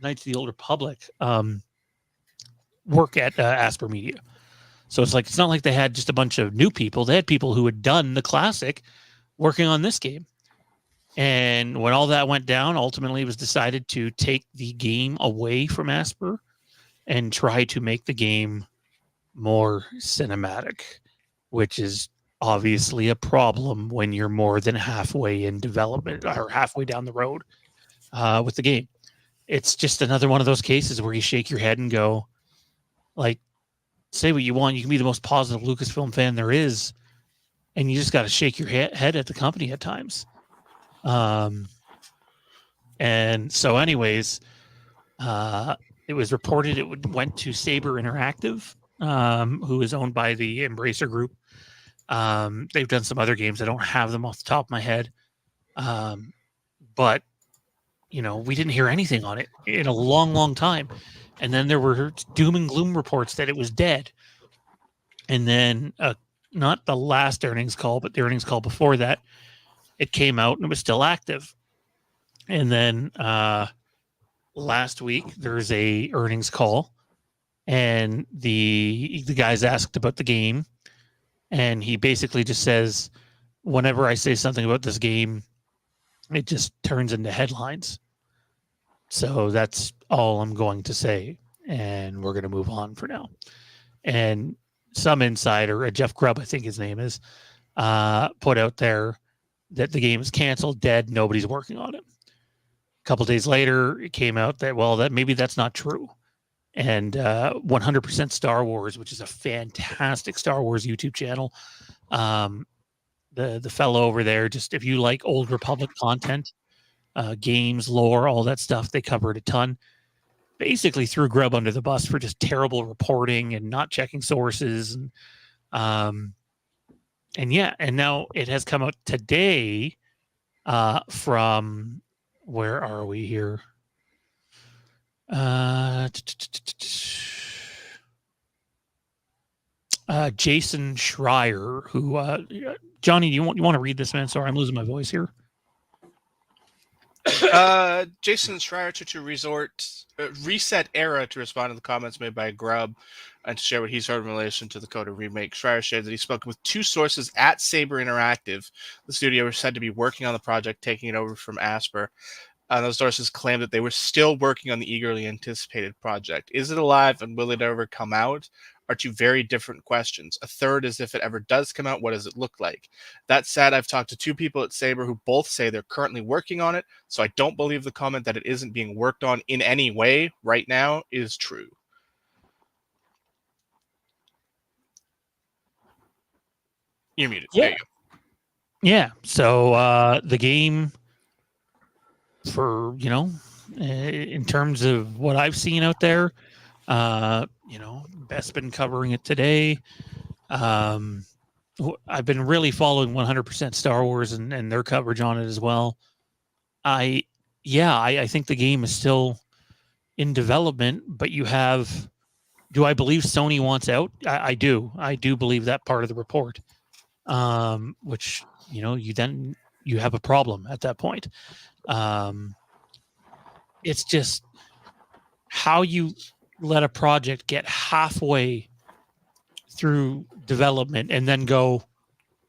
Knights of the Old Republic work at Asper Media. So it's not like they had just a bunch of new people. They had people who had done the classic working on this game. And when all that went down, ultimately it was decided to take the game away from Asper and try to make the game more cinematic, which is obviously a problem when you're more than halfway in development or halfway down the road with the game. It's just another one of those cases where you shake your head and go, like, say what you want. You can be the most positive Lucasfilm fan there is, and you just got to shake your head at the company at times. And so anyways, it was reported it went to Saber Interactive, who is owned by the Embracer Group. They've done some other games. I don't have them off the top of my head. But, you know, we didn't hear anything on it in a long, long time. And then there were doom and gloom reports that it was dead. And then not the last earnings call, but the earnings call before that, it came out and it was still active. And then last week there's a earnings call, and the guys asked about the game, and he basically just says, whenever I say something about this game, it just turns into headlines. So that's all I'm going to say, and we're going to move on for now. And some insider, Jeff Grubb, I think his name is, put out there that the game is canceled, dead, nobody's working on it. A couple days later, it came out that, well, that maybe that's not true. And 100% Star Wars, which is a fantastic Star Wars YouTube channel, the fellow over there, just if you like Old Republic content, games, lore, all that stuff, they covered a ton. Basically threw Grubb under the bus for just terrible reporting and not checking sources. And yeah, and now it has come out today from, where are we here? Jason Schreier, who Johnny, you want to read this, man? Sorry, I'm losing my voice here. Jason Schreier to reset era to respond to the comments made by Grubb and to share what he's heard in relation to the KOTOR remake. Schreier shared that he's spoken with two sources at Saber Interactive. The studio was said to be working on the project, taking it over from Asper. Those sources claimed that they were still working on the eagerly anticipated project. Is it alive, and will it ever come out? Are two very different questions. A third is, if it ever does come out, what does it look like? That said, I've talked to two people at Saber who both say they're currently working on it, so I don't believe the comment that it isn't being worked on in any way right now is true. You're muted. Yeah. There you go. Yeah. So the game, for, you know, in terms of what I've seen out there, you know, Beth's been covering it today. I've been really following 100% Star Wars and their coverage on it as well. I think the game is still in development, but you do I believe Sony wants out? I do believe that part of the report. which you have a problem at that point. It's just how you let a project get halfway through development and then go,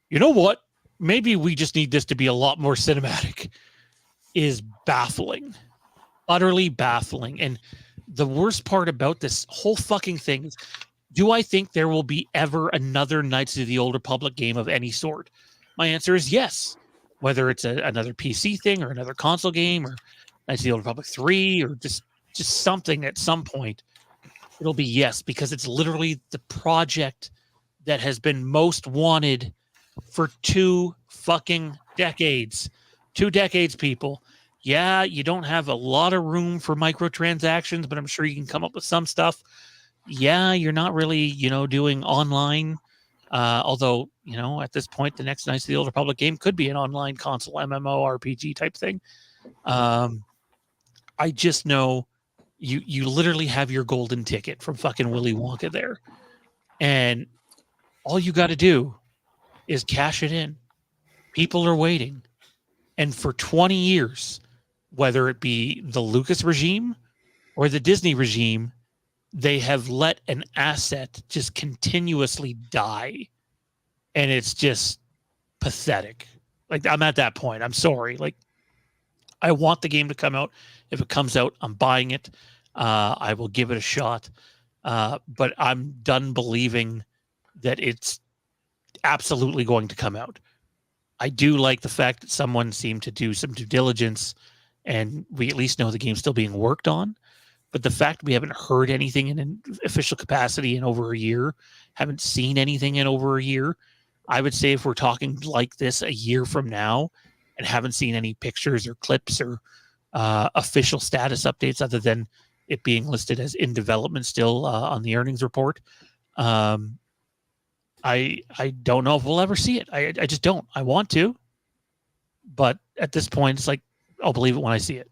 you know what? Maybe we just need this to be a lot more cinematic is baffling, utterly baffling. And the worst part about this whole fucking thing is, do I think there will be ever another Knights of the Old Republic game of any sort? My answer is yes. Whether it's another PC thing or another console game or Knights of the Old Republic 3 or just something at some point, it'll be yes, because it's literally the project that has been most wanted for 2 fucking decades. 2 decades, people. Yeah, you don't have a lot of room for microtransactions, but I'm sure you can come up with some stuff. Yeah, you're not really, doing online. Although, at this point, the next Knights of the Old Republic game could be an online console MMORPG type thing. I just know you literally have your golden ticket from fucking Willy Wonka there. And all you got to do is cash it in. People are waiting. And for 20 years, whether it be the Lucas regime or the Disney regime, they have let an asset just continuously die. And it's just pathetic. Like, I'm at that point. I'm sorry. Like, I want the game to come out. If it comes out, I'm buying it. I will give it a shot. But I'm done believing that it's absolutely going to come out. I do like the fact that someone seemed to do some due diligence and we at least know the game's still being worked on. But the fact we haven't heard anything in an official capacity in over a year, haven't seen anything in over a year, I would say if we're talking like this a year from now and haven't seen any pictures or clips or official status updates other than it being listed as in development still on the earnings report, I don't know if we'll ever see it. I just don't. I want to. But at this point, it's like, I'll believe it when I see it.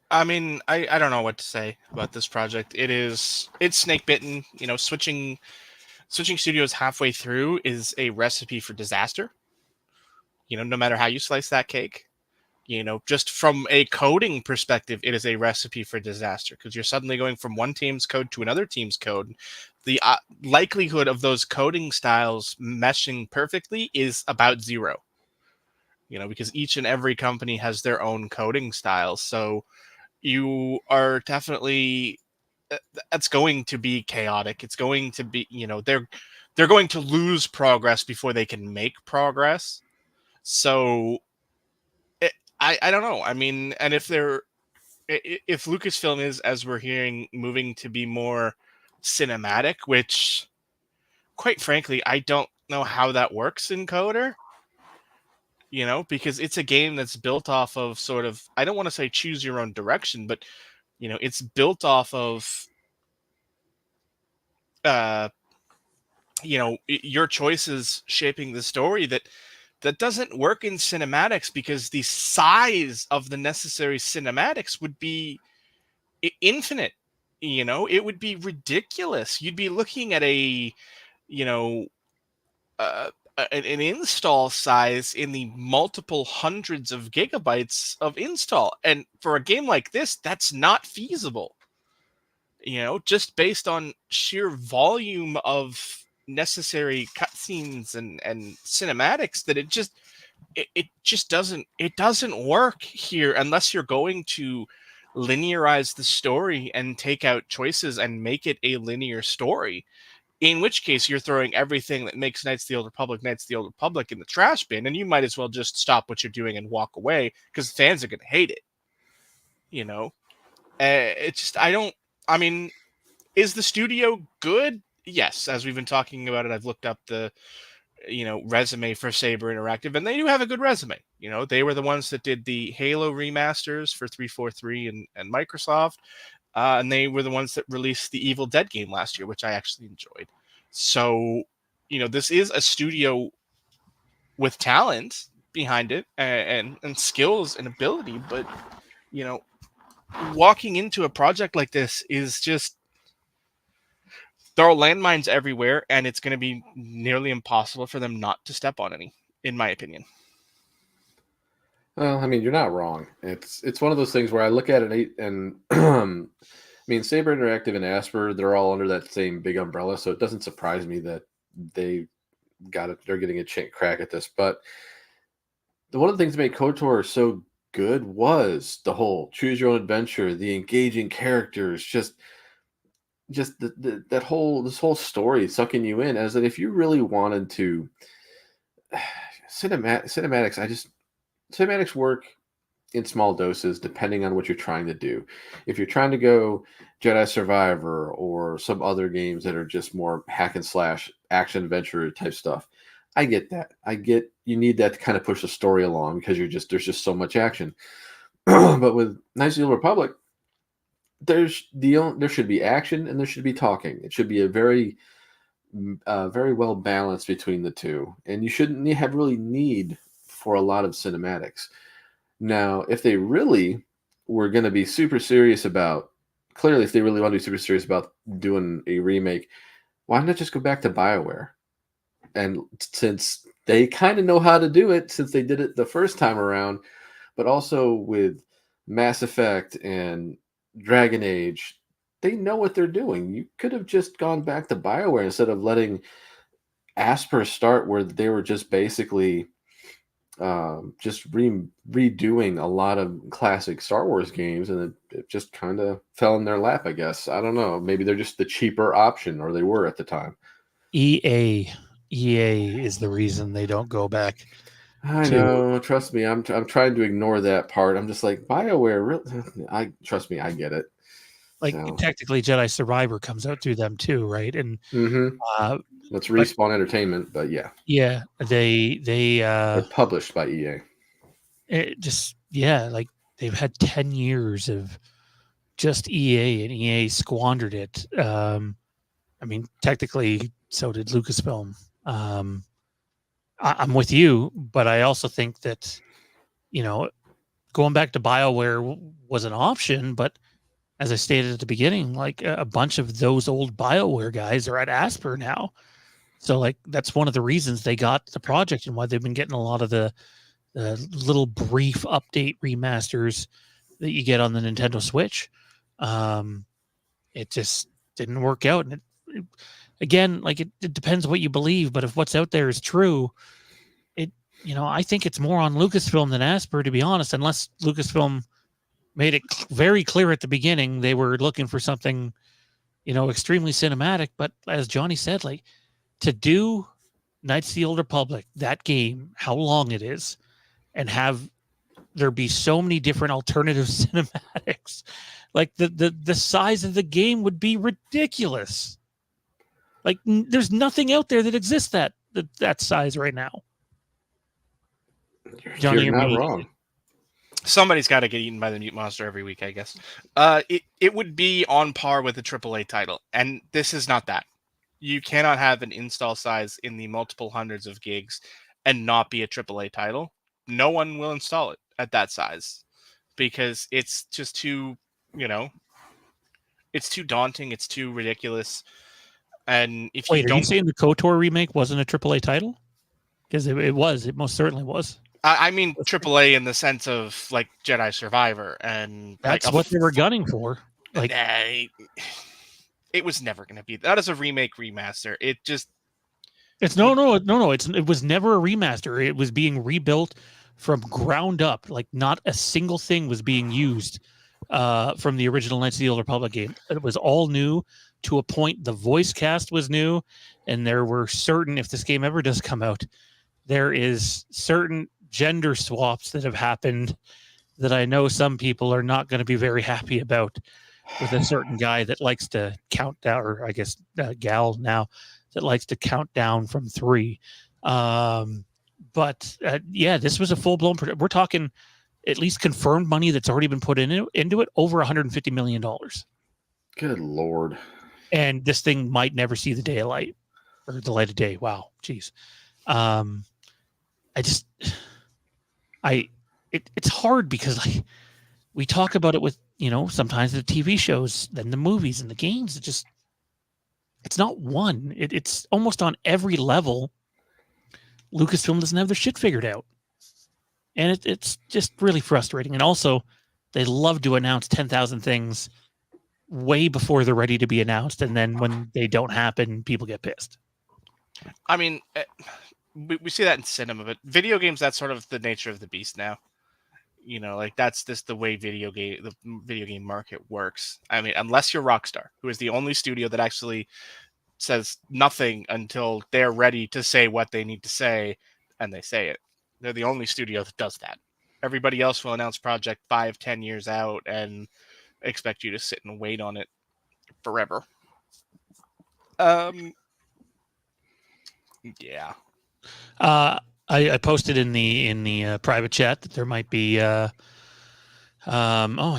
I mean, I don't know what to say about this project. It's snake bitten. Switching studios halfway through is a recipe for disaster. No matter how you slice that cake. Just from a coding perspective, it is a recipe for disaster because you're suddenly going from one team's code to another team's code. The likelihood of those coding styles meshing perfectly is about zero. Because each and every company has their own coding styles. So you are definitely, that's going to be chaotic. It's going to be, they're going to lose progress before they can make progress. So I don't know. I mean, and if Lucasfilm is, as we're hearing, moving to be more cinematic, which quite frankly, I don't know how that works in KOTOR. Because it's a game that's built off of sort of, I don't want to say choose your own direction, but it's built off of your choices shaping the story that doesn't work in cinematics because the size of the necessary cinematics would be infinite. It would be ridiculous. You'd be looking at an install size in the multiple hundreds of gigabytes of install. And for a game like this, that's not feasible. Just based on sheer volume of necessary cutscenes and cinematics, that it just doesn't work here unless you're going to linearize the story and take out choices and make it a linear story. In which case, you're throwing everything that makes Knights of the Old Republic in the trash bin, and you might as well just stop what you're doing and walk away because fans are going to hate it. It's just, I mean, is the studio good? Yes, as we've been talking about it, I've looked up the resume for Saber Interactive, and they do have a good resume. They were the ones that did the Halo remasters for 343 and Microsoft. And they were the ones that released the Evil Dead game last year, which I actually enjoyed. So, this is a studio with talent behind it and skills and ability. But, walking into a project like this is just, there are landmines everywhere, and it's going to be nearly impossible for them not to step on any, in my opinion. Well, I mean, you're not wrong. It's one of those things where I look at it and I mean, Saber Interactive and Asper, they're all under that same big umbrella, so it doesn't surprise me that they're getting a crack at this. But one of the things that made KOTOR so good was the whole choose your own adventure, the engaging characters, just this whole story sucking you in. As that, if you really wanted to, cinematics, cinematics work in small doses depending on what you're trying to do. If you're trying to go Jedi Survivor or some other games that are just more hack and slash action adventure type stuff, I get that. I get you need that to kind of push the story along because there's just so much action. But with Knights of the Old Republic, there should be action and there should be talking. It should be a very well balanced between the two, and you shouldn't have really need for a lot of cinematics. Now, if they really were going to be super serious about, clearly, if they really want to be super serious about doing a remake, why not just go back to BioWare? And since they kind of know how to do it, since they did it the first time around, but also with Mass Effect and Dragon Age, they know what they're doing. You could have just gone back to BioWare instead of letting Asper start where they were just basically just redoing a lot of classic Star Wars games, and it just kind of fell in their lap, I guess. I don't know. Maybe they're just the cheaper option, or they were at the time. EA is the reason they don't go back. I know. Trust me. I'm trying to ignore that part. I'm just like, BioWare. Trust me. I get it. Like technically, Jedi Survivor comes out through them too, right? And that's Respawn Entertainment, but yeah, they're published by EA. Like they've had 10 years of just EA, and EA squandered it. I mean, technically, so did Lucasfilm. I'm with you, but I also think that going back to BioWare was an option, but as I stated at the beginning, like a bunch of those old BioWare guys are at Asper now. So like that's one of the reasons they got the project and why they've been getting a lot of the little brief update remasters that you get on the Nintendo Switch. It just didn't work out. And again, like it depends what you believe, but if what's out there is true, I think it's more on Lucasfilm than Asper, to be honest, unless Lucasfilm made it very clear at the beginning they were looking for something, extremely cinematic. But as Johnny said, like to do Knights of the Old Republic, that game, how long it is, and have there be so many different alternative cinematics, like the size of the game would be ridiculous. Like there's nothing out there that exists that size right now. Johnny, you're not wrong. Somebody's got to get eaten by the mute monster every week, I guess. It would be on par with a AAA title, and this is not that. You cannot have an install size in the multiple hundreds of gigs and not be a AAA title. No one will install it at that size because it's just too, it's too daunting. It's too ridiculous. And if are you saying the KOTOR remake wasn't a AAA title? Because it was. It most certainly was. I mean AAA in the sense of like Jedi Survivor, and that's like what they were gunning for. Like it was never going to be that as a remake remaster. It was never a remaster. It was being rebuilt from ground up. Like not a single thing was being used from the original Knights of the Old Republic game. It was all new to a point. The voice cast was new, and there were certain, if this game ever does come out, there is certain gender swaps that have happened that I know some people are not going to be very happy about, with a certain guy that likes to count down, or I guess gal now, that likes to count down from 3. But this was a full-blown we're talking at least confirmed money that's already been put into it, over $150 million. Good Lord. And this thing might never see the day of light, or the light of day. Wow. Geez. It's hard because like we talk about it with, sometimes the TV shows, then the movies and the games. It's not one. It's almost on every level. Lucasfilm doesn't have their shit figured out. And it's just really frustrating. And also, they love to announce 10,000 things way before they're ready to be announced. And then when they don't happen, people get pissed. I mean, we see that in cinema, but video games, that's sort of the nature of the beast now. You know, like that's just the way the video game market works. I mean, unless you're Rockstar, who is the only studio that actually says nothing until they're ready to say what they need to say, and they say it. They're the only studio that does that. Everybody else will announce project 5-10 years out and expect you to sit and wait on it forever. Yeah. I posted in the private chat that there might be I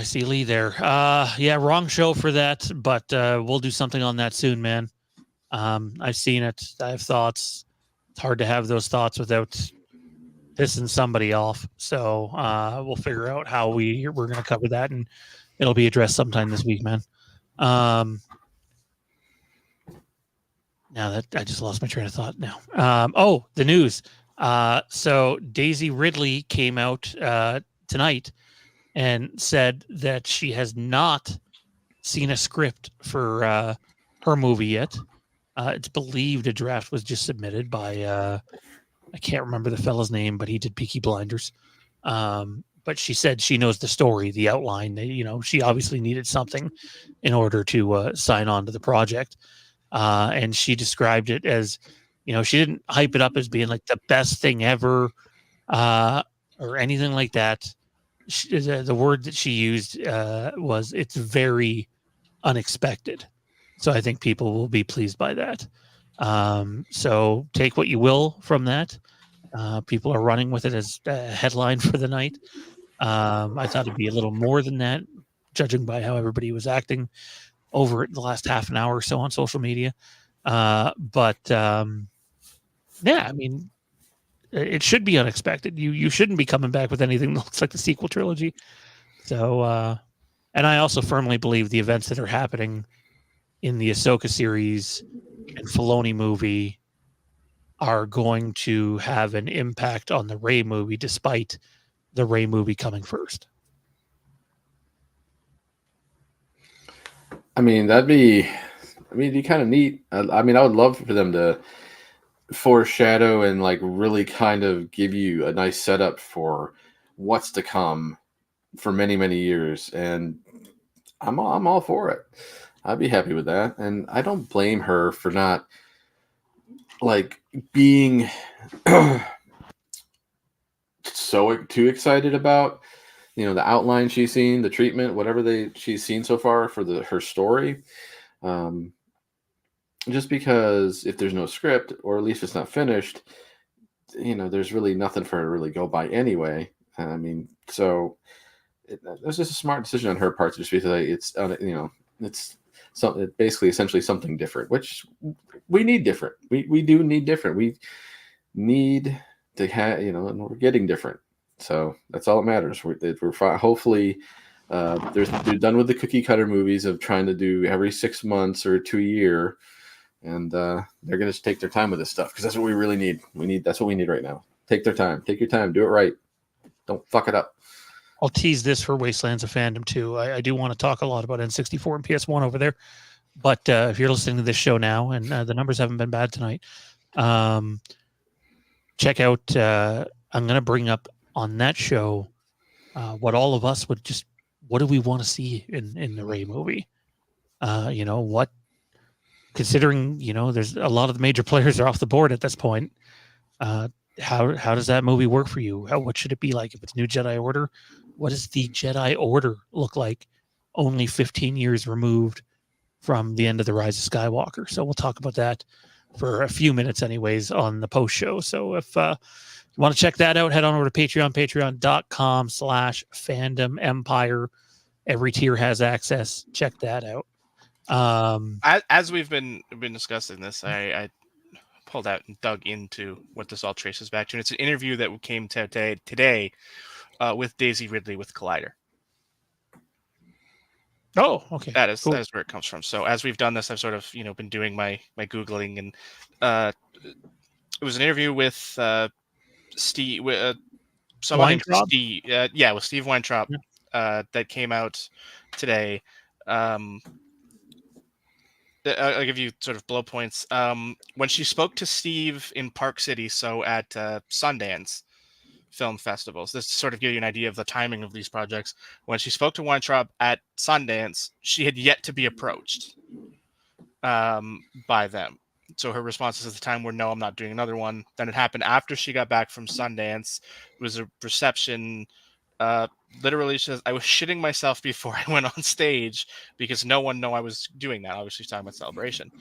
see Lee there. Yeah, wrong show for that, but we'll do something on that soon, man. I've seen it. I have thoughts. It's hard to have those thoughts without pissing somebody off. So we'll figure out how we're going to cover that, and it'll be addressed sometime this week, man. Now that I just lost my train of thought now. The news. So Daisy Ridley came out tonight and said that she has not seen a script for her movie yet. It's believed a draft was just submitted by I can't remember the fella's name, but he did Peaky Blinders. But she said she knows the story, the outline. She obviously needed something in order to sign on to the project. And she described it as, she didn't hype it up as being like the best thing ever or anything like that. The word that she used was it's very unexpected. So I think people will be pleased by that. So take what you will from that. People are running with it as a headline for the night. I thought it'd be a little more than that, judging by how everybody was acting over it the last half an hour or so on social media. Yeah, I mean, it should be unexpected. You shouldn't be coming back with anything that looks like the sequel trilogy. So, and I also firmly believe the events that are happening in the Ahsoka series and Filoni movie are going to have an impact on the Rey movie, despite the Rey movie coming first. I mean, that'd be kind of neat. I mean, I would love for them to foreshadow and like really kind of give you a nice setup for what's to come for many, many years. And I'm all for it. I'd be happy with that. And I don't blame her for not like being so too excited about, the outline she's seen, the treatment, whatever she's seen so far for her story. Just because if there's no script, or at least it's not finished, there's really nothing for her to really go by anyway. I mean, so it was just a smart decision on her part to just be like, it's something basically essentially something different, which we need different. We do need different. We need to have, and we're getting different. So that's all that matters. We're hopefully they're done with the cookie cutter movies of trying to do every 6 months or to a year. And they're going to take their time with this stuff because that's what we really need. That's what we need right now. Take their time. Take your time. Do it right. Don't fuck it up. I'll tease this for Wastelands of Fandom too. I do want to talk a lot about N64 and PS1 over there. But if you're listening to this show now, and the numbers haven't been bad tonight, check out. I'm going to bring up on that show what all of us what do we want to see in the Rey movie? What, considering there's a lot of the major players are off the board at this point. How does that movie work for you? What should it be like if it's New Jedi Order? What does the Jedi Order look like? Only 15 years removed from the end of the Rise of Skywalker. So we'll talk about that for a few minutes, anyways, on the post show. So if you want to check that out, head on over to patreon.com/fandom empire. Every tier has access. Check that out. As we've been discussing this, I pulled out and dug into what this all traces back to, and it's an interview that came today with Daisy Ridley with Collider. Oh, okay. That is Cool. that is where it comes from. So as we've done this, I've sort of been doing my Googling, and it was an interview with Steve. Someone named Weintraub? Steve. With Steve Weintraub that came out today. I'll give you sort of blow points. When she spoke to Steve in Park City, so at Sundance Film Festivals, this to sort of give you an idea of the timing of these projects. When she spoke to Weintraub at Sundance, she had yet to be approached by them. So her responses at the time were, "No, I'm not doing another one." Then it happened after she got back from Sundance. It was a reception. Literally, she says, "I was shitting myself before I went on stage because no one knew I was doing that." Obviously, she's talking about Celebration.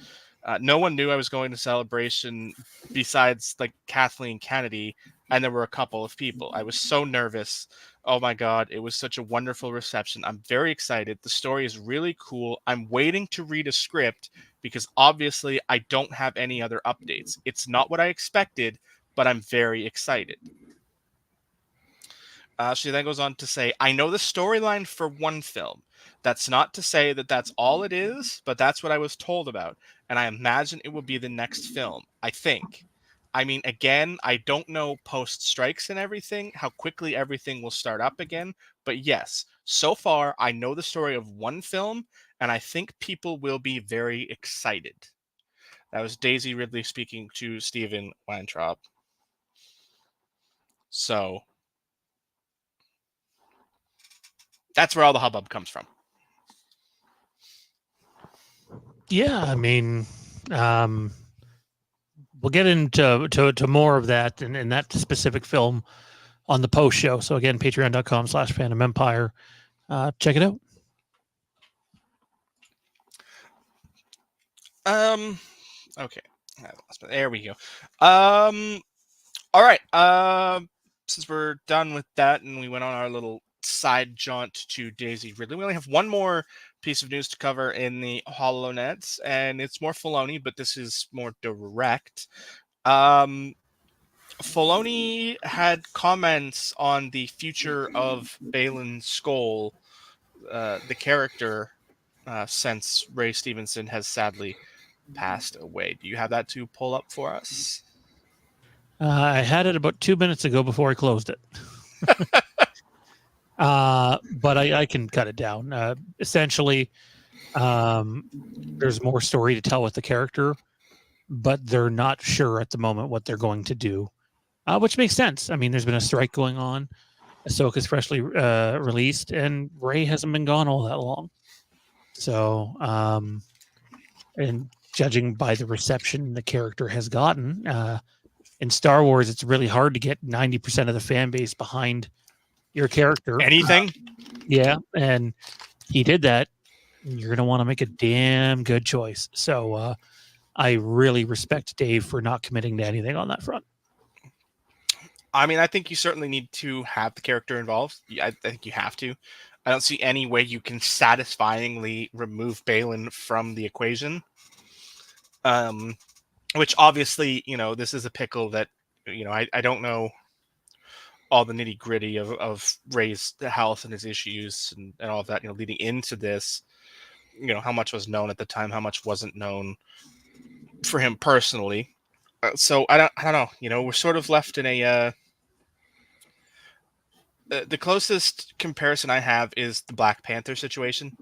No one knew I was going to Celebration besides like Kathleen Kennedy, and there were a couple of people. I was so nervous. Oh my God, it was such a wonderful reception. I'm very excited. The story is really cool. I'm waiting to read a script because obviously I don't have any other updates. It's not what I expected, but I'm very excited. She then goes on to say, "I know the storyline for one film. That's not to say that that's all it is, but that's what I was told about. And I imagine it will be the next film. I think. I mean, again, I don't know post strikes and everything, how quickly everything will start up again. But yes, so far, I know the story of one film, and I think people will be very excited." That was Daisy Ridley speaking to Stephen Weintraub. So that's where all the hubbub comes from. Yeah, I mean, we'll get into to more of that in that specific film on the post show. So again, patreon.com/Phantom Empire. Check it out. Okay. There we go. All right. Since we're done with that and we went on our little side jaunt to Daisy Ridley, we only have one more piece of news to cover in the HoloNets, and it's more Filoni, but this is more direct. Filoni had comments on the future of Baylan Skoll, the character, since Ray Stevenson has sadly passed away. Do you have that to pull up for us? I had it about 2 minutes ago before I closed it. But I can cut it down. Essentially, there's more story to tell with the character, but they're not sure at the moment what they're going to do, which makes sense. I mean, there's been a strike going on. Ahsoka's freshly released, and Rey hasn't been gone all that long. So, and judging by the reception the character has gotten, in Star Wars, it's really hard to get 90% of the fan base behind your character. Anything? Yeah, and he did that. You're going to want to make a damn good choice. So I really respect Dave for not committing to anything on that front. I mean, I think you certainly need to have the character involved. I think you have to. I don't see any way you can satisfyingly remove Baylan from the equation. Which obviously, this is a pickle that, I don't know all the nitty gritty of Ray's health and his issues and all of that, leading into this, how much was known at the time, how much wasn't known for him personally. So I don't know, we're sort of left in a, the closest comparison I have is the Black Panther situation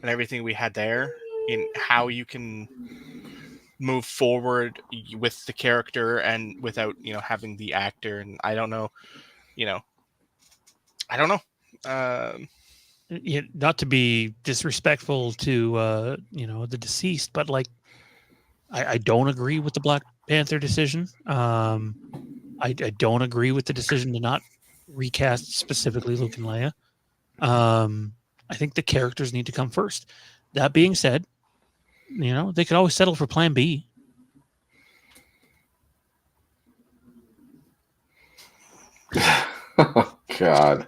and everything we had there in how you can move forward with the character and without having the actor. And I don't know. Not to be disrespectful to the deceased, but like I don't agree with the Black Panther decision. I don't agree with the decision to not recast specifically Luke and Leia. I think the characters need to come first. That being said, they could always settle for Plan B. Oh, God.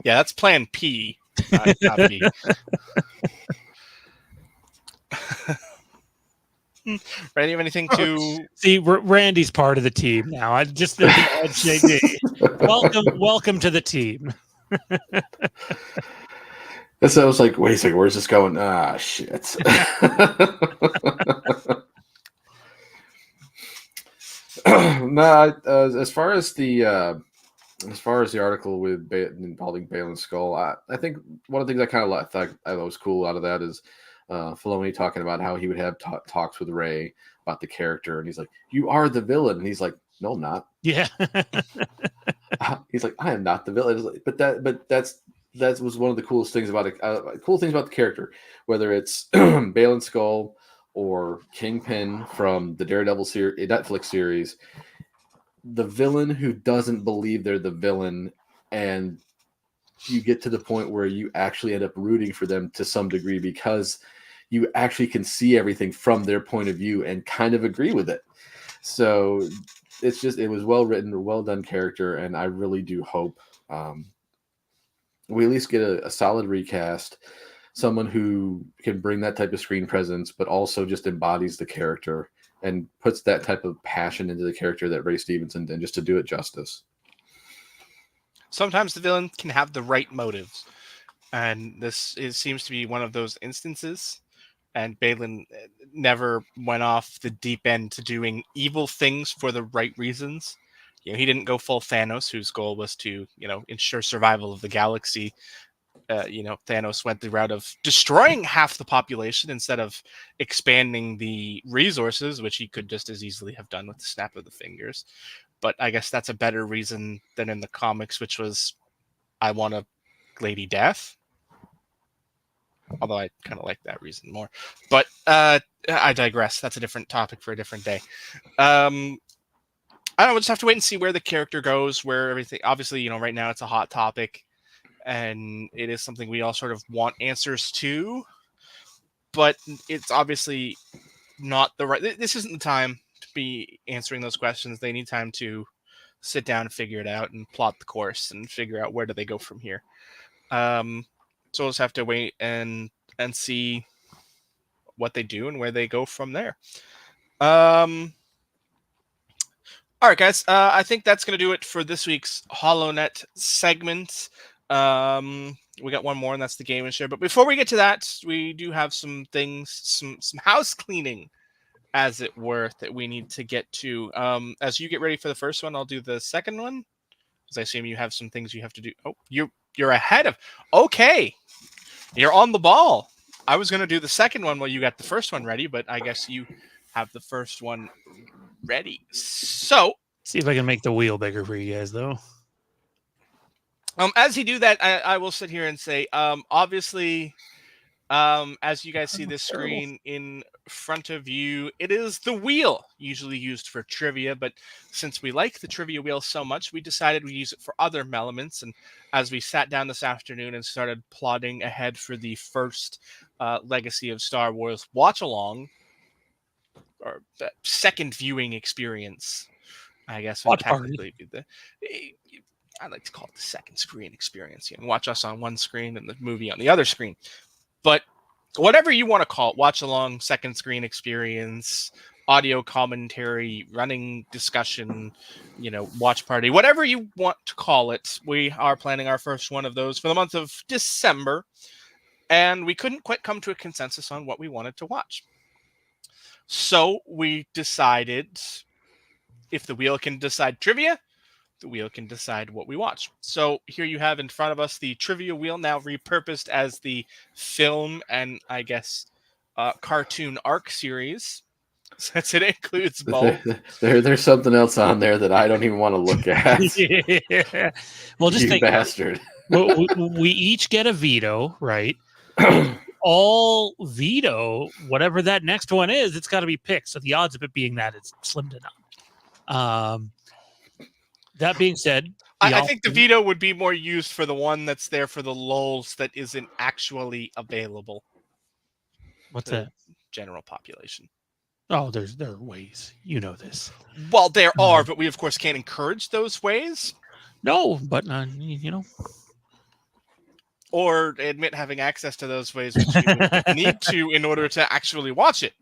Yeah, that's Plan P, not B. Randy, you have anything to? See, Randy's part of the team now. I just JD. Welcome to the team. And so I was like, wait a second, where's this going? Ah, shit. No, as far as the article with involving Balin's skull, I think one of the things I kind of thought I was cool out of that is Filoni talking about how he would have talks with Ray about the character, and he's like, "You are the villain," and he's like, "No, I'm not." Yeah. He's like, "I am not the villain," that was one of the coolest things about it. Cool things about the character, whether it's Balin's skull or Kingpin from the Daredevil Netflix series. The villain who doesn't believe they're the villain, and you get to the point where you actually end up rooting for them to some degree because you actually can see everything from their point of view and kind of agree with it. So it was well written, well done character, and I really do hope we at least get a solid recast, someone who can bring that type of screen presence, but also just embodies the character and puts that type of passion into the character that Ray Stevenson did, just to do it justice. Sometimes the villain can have the right motives, and seems to be one of those instances. And Balin never went off the deep end to doing evil things for the right reasons. He didn't go full Thanos, whose goal was to, ensure survival of the galaxy. Thanos went the route of destroying half the population instead of expanding the resources, which he could just as easily have done with the snap of the fingers. But I guess that's a better reason than in the comics, which was, I want a Lady Death. Although I kind of like that reason more. But I digress. That's a different topic for a different day. I don't know. We'll just have to wait and see where the character goes, where everything... Obviously, right now it's a hot topic. And it is something we all sort of want answers to, but it's obviously not the right. This isn't the time to be answering those questions. They need time to sit down and figure it out and plot the course and figure out where do they go from here. So we'll just have to wait and see what they do and where they go from there. All right, guys. I think that's going to do it for this week's HoloNet segment. We got one more, and that's the game and share. But before we get to that, we do have some things, some house cleaning, as it were, that we need to get to. As you get ready for the first one, I'll do the second one, because I assume you have some things you have to do. Oh, you're ahead of. Okay, you're on the ball. I was going to do the second one while you got the first one ready, but I guess you have the first one ready. So, see if I can make the wheel bigger for you guys, though. As you do that, I will sit here and say, obviously, as you guys see this screen in front of you, it is the wheel usually used for trivia. But since we like the trivia wheel so much, we decided we'd use it for other elements. And as we sat down this afternoon and started plotting ahead for the first Legacy of Star Wars watch-along, or second viewing experience, I guess would technically be I like to call it the second screen experience. Watch us on one screen and the movie on the other screen. But whatever you want to call it, watch along, second screen experience, audio commentary, running discussion, watch party, whatever you want to call it. We are planning our first one of those for the month of December. And we couldn't quite come to a consensus on what we wanted to watch. So we decided, if the wheel can decide trivia, the wheel can decide what we watch. So here you have in front of us the trivia wheel, now repurposed as the film and, I guess, cartoon arc series, since it includes both. There's something else on there that I don't even want to look at. Yeah. Well, just you bastard. we each get a veto, right? All veto whatever that next one is. It's got to be picked. So the odds of it being that is slim to none. That being said, I think the veto would be more used for the one that's there for the lulz that isn't actually available. What's that? General population. Oh, there are ways. You know this. Well, there are, but we of course can't encourage those ways. No, but or admit having access to those ways, which you would need to in order to actually watch it.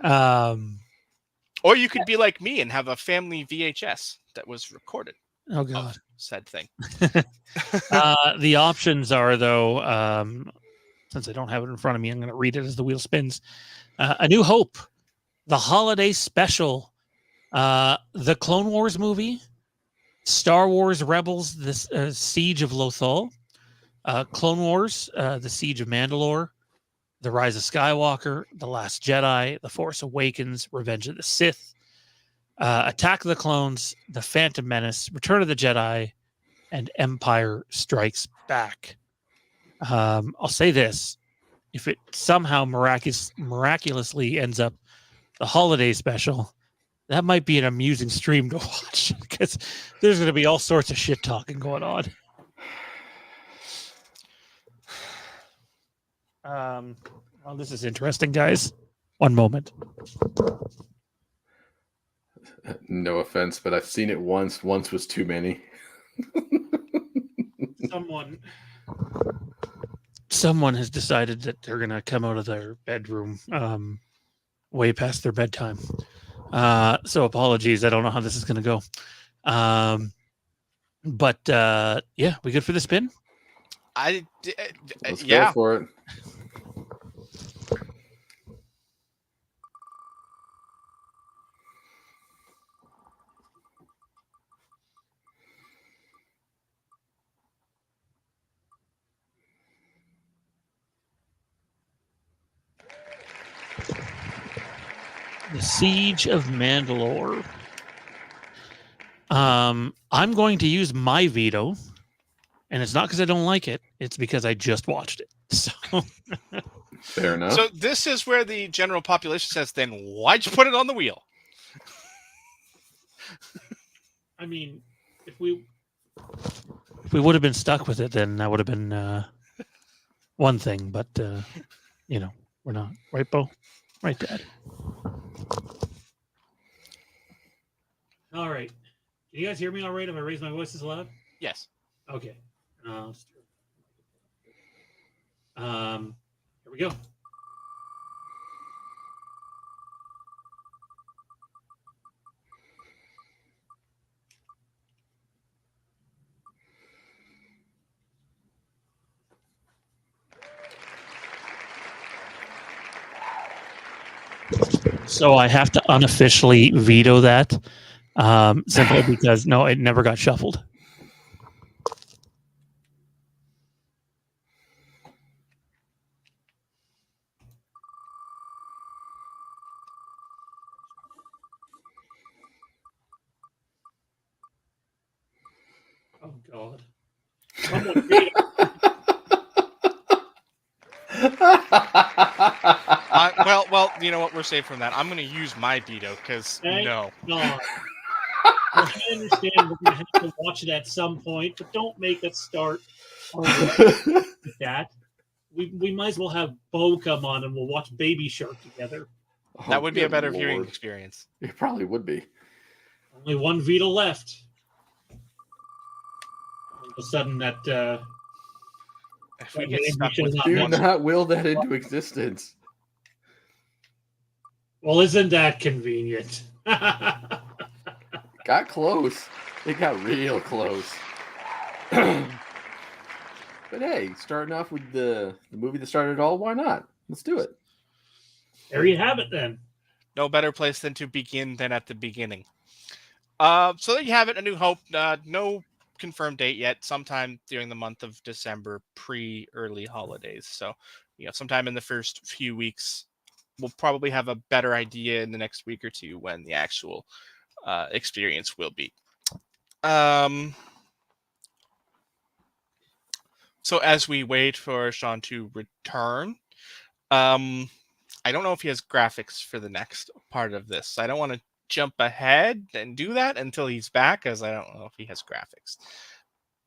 Or you could be like me and have a family VHS that was recorded Oh of God. said thing. The options are though. Since I don't have it in front of me, I'm going to read it as the wheel spins. A New Hope, the holiday special, the Clone Wars movie, Star Wars Rebels, the Siege of Lothal, Clone Wars, the Siege of Mandalore, The Rise of Skywalker, The Last Jedi, The Force Awakens, Revenge of the Sith, Attack of the Clones, The Phantom Menace, Return of the Jedi, and Empire Strikes Back. I'll say this. If it somehow miraculously ends up the holiday special, that might be an amusing stream to watch because there's going to be all sorts of shit talking going on. Well, this is interesting, guys. One moment. No offense, but I've seen it once. Once was too many. Someone has decided that they're going to come out of their bedroom way past their bedtime. So apologies. I don't know how this is going to go. But yeah, we good for the spin? Let's Yeah. go for it. The Siege of Mandalore. I'm going to use my veto, and it's not because I don't like it. It's because I just watched it. So Fair enough. So this is where the general population says, then why'd you put it on the wheel? I mean, if we would have been stuck with it, then that would have been one thing. But you know, we're not, right, Bo? Right, Dad? All right. Can you guys hear me all right? Have I raised my voice as loud? Yes. Okay. Here we go. So I have to unofficially veto that, simply because no, it never got shuffled. Oh God! Someone read it. Well, you know what? We're safe from that. I'm going to use my veto because no. God. I understand we're going to have to watch it at some point, but don't make us start with that. We might as well have Bo come on and we'll watch Baby Shark together. That would be a good better Lord. viewing experience. It probably would be. Only one veto left. All of a sudden, that If we that get maybe stuck should with not Do watch it. not will that into existence. Well, isn't that convenient? Got close. It got real close. But hey, starting off with the movie that started it all, why not? Let's do it. There you have it, then. No better place than to begin than at the beginning. So there you have it, A New Hope. No confirmed date yet. Sometime during the month of December, pre-early holidays. So, sometime in the first few weeks, we'll probably have a better idea in the next week or two when the actual experience will be. So as we wait for Sean to return, I don't know if he has graphics for the next part of this. I don't want to jump ahead and do that until he's back, as I don't know if he has graphics.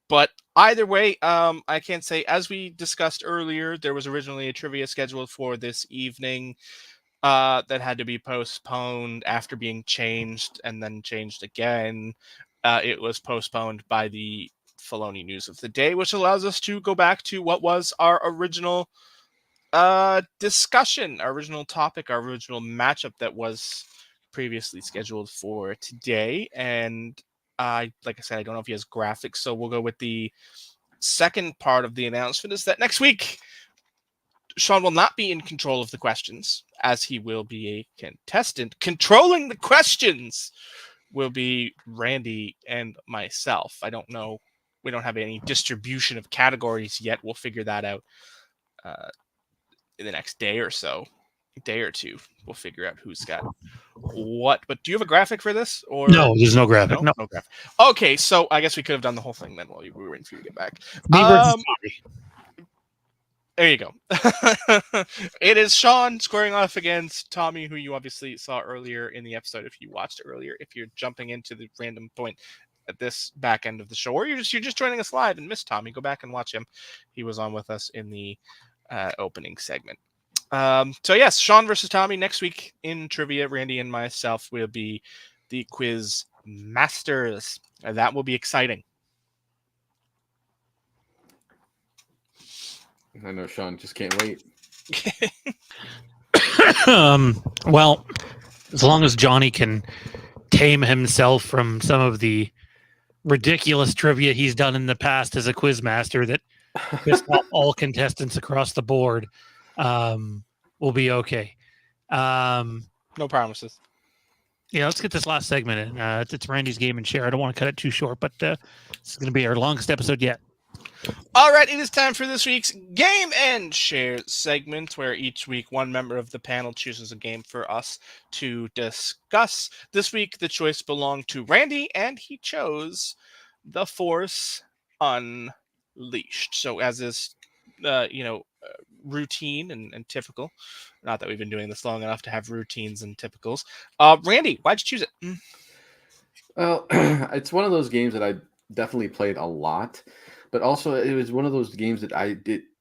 But either way, I can say, as we discussed earlier, there was originally a trivia scheduled for this evening that had to be postponed after being changed and then changed again. It was postponed by the Filoni news of the day, which allows us to go back to what was our original Discussion, our original topic, our original matchup that was previously scheduled for today. And like I said, I don't know if he has graphics, so we'll go with the second part of the announcement is that next week, Sean will not be in control of the questions, as he will be a contestant. Controlling the questions will be Randy and myself. I don't know. We don't have any distribution of categories yet. We'll figure that out in the next day or so. Day or two. We'll figure out who's got what. But do you have a graphic for this? Or No, there's no graphic. No. No graphic. Okay, so I guess we could have done the whole thing then while we were waiting for you to get back. Me versus Tommy. There you go. It is Sean squaring off against Tommy, who you obviously saw earlier in the episode if you watched it earlier. If you're jumping into the random point at this back end of the show, or you're just joining us live and missed Tommy, go back and watch him. He was on with us in the opening segment. So yes, Sean versus Tommy next week in trivia. Randy and myself will be the quiz masters. That will be exciting. I know Sean just can't wait. Well, as long as Johnny can tame himself from some of the ridiculous trivia he's done in the past as a quiz master that pissed off all contestants across the board, we'll be okay. No promises. Yeah, let's get this last segment in. It's Randy's Game and Share. I don't want to cut it too short, but this is going to be our longest episode yet. All right, it is time for this week's Game and Share segment, where each week one member of the panel chooses a game for us to discuss. This week, the choice belonged to Randy, and he chose The Force Unleashed. So, as is, routine and typical, not that we've been doing this long enough to have routines and typicals. Randy, why'd you choose it? Well, it's one of those games that I definitely played a lot. But also, it was one of those games that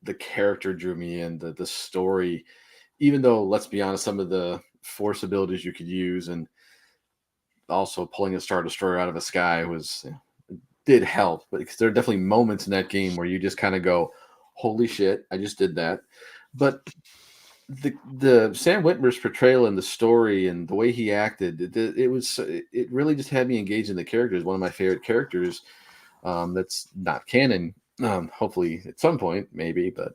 the character drew me in, the story, even though, let's be honest, some of the force abilities you could use and also pulling a Star Destroyer out of the sky did help. But there are definitely moments in that game where you just kind of go, holy shit, I just did that. But the Sam Witwer's portrayal in the story and the way he acted, it really just had me engaged in the characters. One of my favorite characters. That's not canon. Hopefully at some point, maybe, but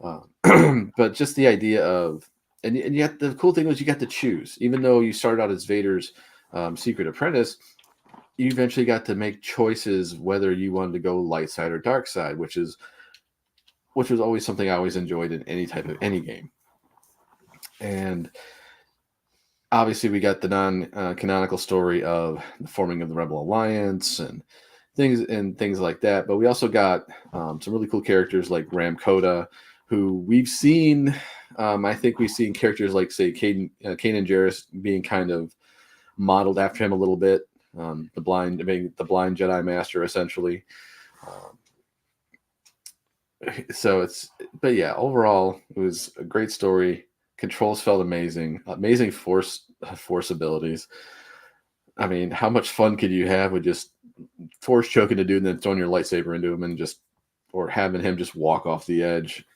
but just the idea of and yet the cool thing was you got to choose. Even though you started out as Vader's secret apprentice, you eventually got to make choices whether you wanted to go light side or dark side, which was always something I always enjoyed in any game. And obviously, we got the non-canonical story of the forming of the Rebel Alliance and things like that. But we also got some really cool characters like Ram Koda, who we've seen. I think we've seen characters like, say, Kanan Jarrus being kind of modeled after him a little bit. The blind Jedi Master, essentially. But yeah, overall, it was a great story. Controls felt amazing. Amazing force abilities. I mean, how much fun could you have with just force choking a dude and then throwing your lightsaber into him or having him just walk off the edge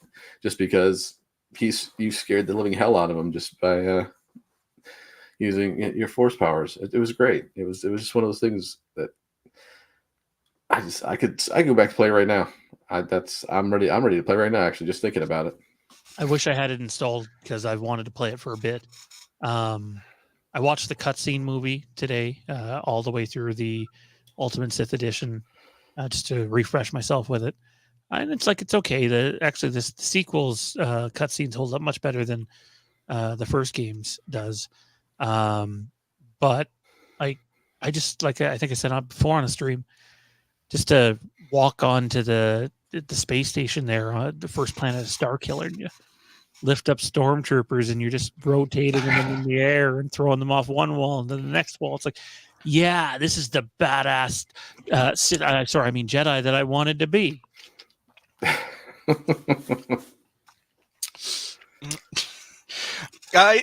just because you scared the living hell out of him just by using your force powers. It was great. It was just one of those things that I could go back to play right now. I'm ready to play right now, actually, just thinking about it. I wish I had it installed because I've wanted to play it for a bit. I watched the cutscene movie today, all the way through the Ultimate Sith Edition, just to refresh myself with it. And it's okay. The sequel's cutscenes hold up much better than the first game's does. But I just, like I think I said before on a stream, just to walk onto the space station there, the first planet of Starkiller, and you lift up stormtroopers and you're just rotating them in the air and throwing them off one wall and then the next wall. It's like, yeah, this is the badass Jedi that I wanted to be.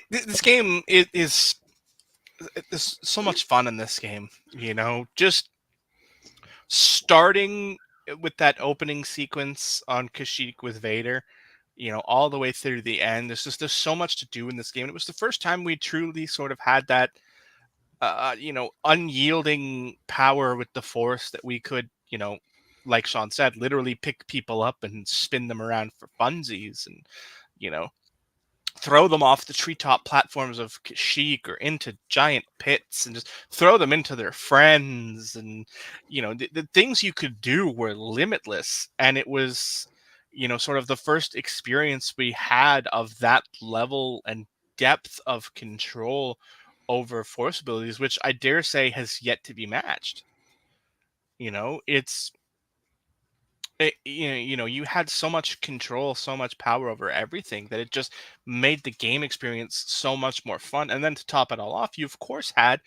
This game is there's so much fun in this game, just starting with that opening sequence on Kashyyyk with Vader, all the way through the end. There's so much to do in this game. And it was the first time we truly sort of had that, unyielding power with the Force that we could, like Sean said, literally pick people up and spin them around for funsies and, throw them off the treetop platforms of Kashyyyk or into giant pits and just throw them into their friends. And, the things you could do were limitless. And it was, sort of the first experience we had of that level and depth of control over Force abilities, which I dare say has yet to be matched. It's you had so much control, so much power over everything that it just made the game experience so much more fun. And then to top it all off, you of course had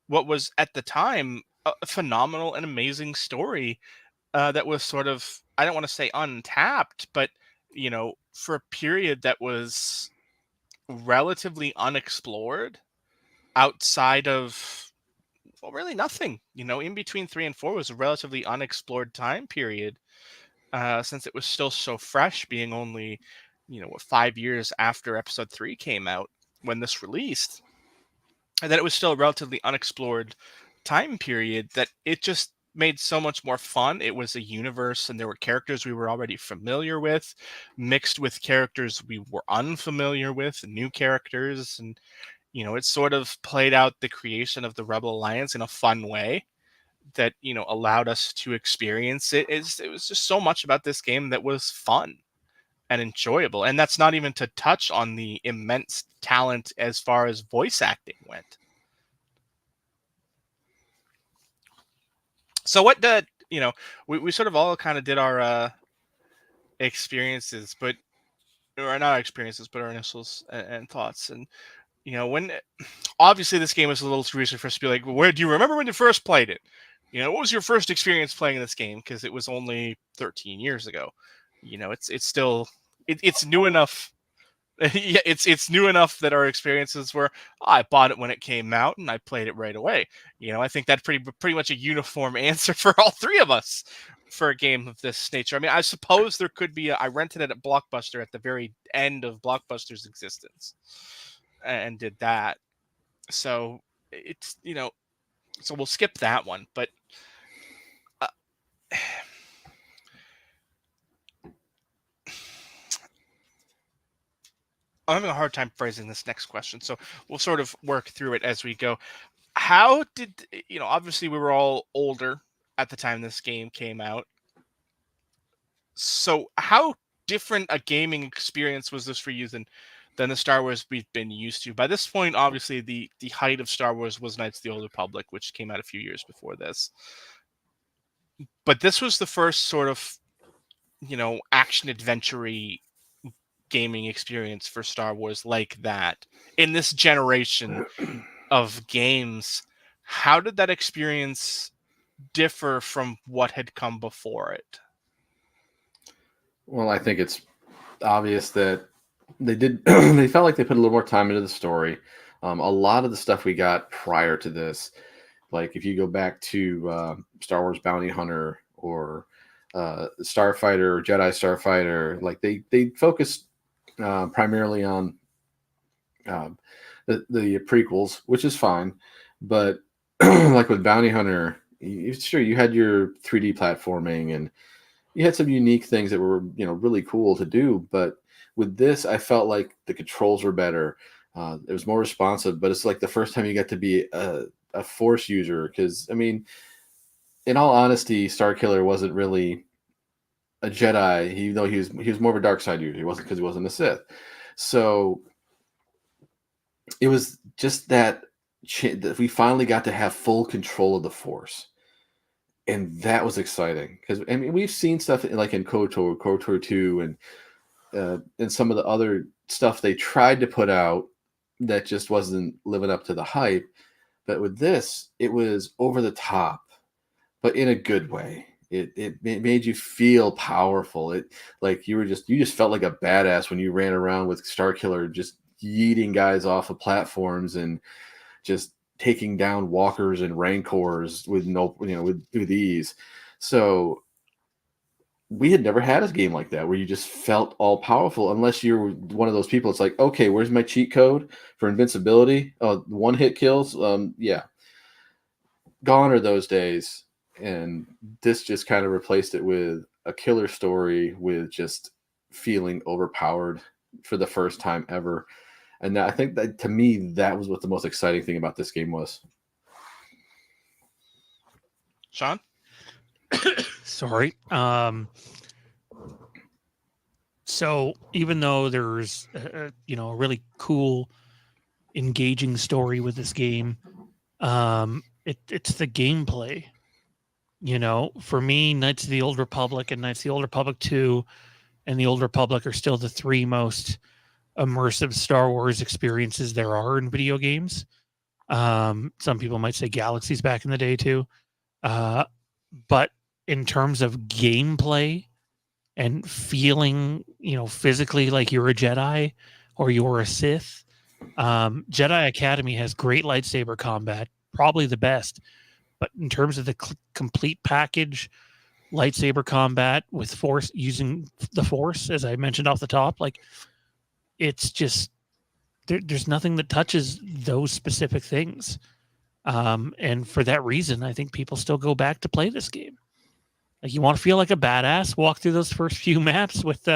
what was at the time a phenomenal and amazing story that was sort of, I don't want to say untapped, but for a period that was relatively unexplored outside of, well, really nothing. In between 3 and 4 was a relatively unexplored time period. Since it was still so fresh, being only, 5 years after episode 3 came out when this released, and that it was still a relatively unexplored time period, that it just made so much more fun. It was a universe, and there were characters we were already familiar with, mixed with characters we were unfamiliar with, new characters, and, it sort of played out the creation of the Rebel Alliance in a fun way that allowed us to experience it. It was just so much about this game that was fun and enjoyable, and that's not even to touch on the immense talent as far as voice acting went. So what did we sort of all kind of did our experiences, but or not experiences, but our initials and thoughts. And when obviously this game is a little too recent for us to be like, where do you remember when you first played it? What was your first experience playing this game? Because it was only 13 years ago. It's still it's new enough. Yeah, it's new enough that our experiences were, I bought it when it came out and I played it right away. I think that's pretty much a uniform answer for all three of us for a game of this nature. I mean, I suppose there could be I rented it at Blockbuster at the very end of Blockbuster's existence and did that. So it's so we'll skip that one, but I'm having a hard time phrasing this next question, so we'll sort of work through it as we go. How did obviously we were all older at the time this game came out, so how different a gaming experience was this for you than the Star Wars we've been used to? By this point, obviously the height of Star Wars was Knights of the Old Republic, which came out a few years before this, but this was the first sort of action adventure-y gaming experience for Star Wars like that in this generation of games. How did that experience differ from what had come before it? Well, I think it's obvious that they did. They felt like they put a little more time into the story. A lot of the stuff we got prior to this, like if you go back to Star Wars Bounty Hunter or Starfighter or Jedi Starfighter, like they focused primarily on the prequels, which is fine, but like with Bounty Hunter, sure you had your 3D platforming and you had some unique things that were really cool to do, but with this, I felt like the controls were better. It was more responsive, but it's like the first time you got to be a Force user, because I mean, in all honesty, Starkiller wasn't really a Jedi, even though he was more of a dark side user. He wasn't, because he wasn't a Sith. So it was just that we finally got to have full control of the Force, and that was exciting, because I mean we've seen stuff like in KOTOR 2, and some of the other stuff they tried to put out that just wasn't living up to the hype. But with this, it was over the top, but in a good way. It made you feel powerful. It like you just felt like a badass when you ran around with Starkiller, just yeeting guys off of platforms and just taking down walkers and rancors with with ease. So we had never had a game like that where you just felt all powerful, unless you're one of those people. It's like, okay, where's my cheat code for invincibility? Oh, one hit kills. Yeah, gone are those days. And this just kind of replaced it with a killer story with just feeling overpowered for the first time ever. And I think that, to me, that was what the most exciting thing about this game was. Sean? Sorry. So even though there's a really cool, engaging story with this game, it's the gameplay. For me, Knights of the Old Republic and Knights of the Old Republic 2 and the Old Republic are still the three most immersive Star Wars experiences there are in video games. Some people might say Galaxies back in the day too. But in terms of gameplay and feeling, physically like you're a Jedi or you're a Sith, Jedi Academy has great lightsaber combat, probably the best. But in terms of the complete package, lightsaber combat with Force, using the Force, as I mentioned off the top, like, it's just there's nothing that touches those specific things. And for that reason, I think people still go back to play this game. Like, you want to feel like a badass, walk through those first few maps with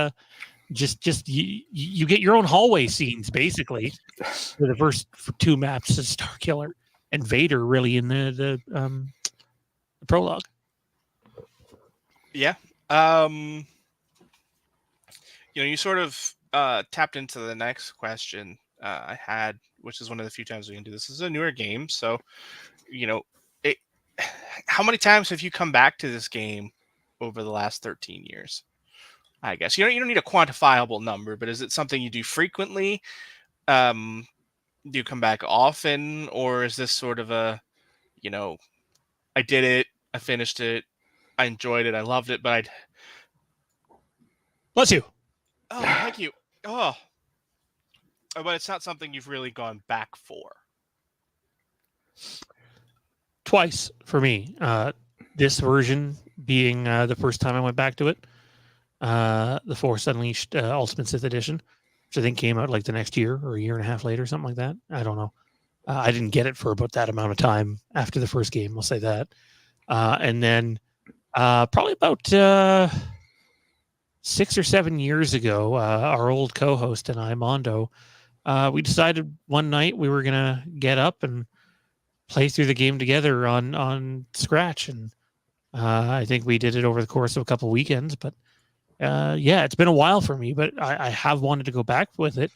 just you get your own hallway scenes basically for the first two maps as Starkiller and Vader really in the prologue. Yeah. You sort of tapped into the next question I had, which is one of the few times we can do this. This is a newer game, so how many times have you come back to this game over the last 13 years? I guess you don't need a quantifiable number, but is it something you do frequently? Do you come back often, or is this sort of a, I did it, I finished it, I enjoyed it, I loved it, but Bless you. Oh, thank you. Oh, but it's not something you've really gone back for. Twice for me. This version being the first time I went back to it. The Force Unleashed Ultimate Sith Edition, which I think came out like the next year or a year and a half later, something like that. I don't know. I didn't get it for about that amount of time after the first game. We'll say that. And then probably about 6 or 7 years ago, our old co-host and I, Mondo, we decided one night we were gonna get up and play through the game together on Scratch, and I think we did it over the course of a couple weekends. But yeah, it's been a while for me, but I have wanted to go back with it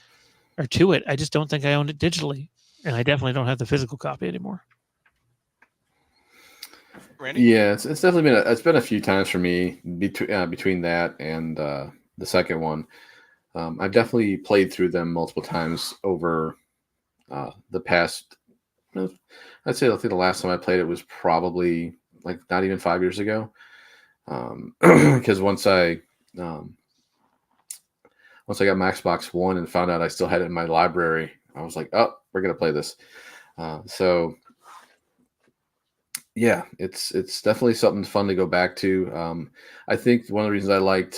or to it. I just don't think I own it digitally, and I definitely don't have the physical copy anymore. Randy? Yeah, it's definitely been a few times for me between that and the second one. I've definitely played through them multiple times over the past. I'd say I think the last time I played it was probably like not even 5 years ago. Because once I got my Xbox One and found out I still had it in my library, I was like, "Oh, we're gonna play this." So yeah, it's definitely something fun to go back to. I think one of the reasons I like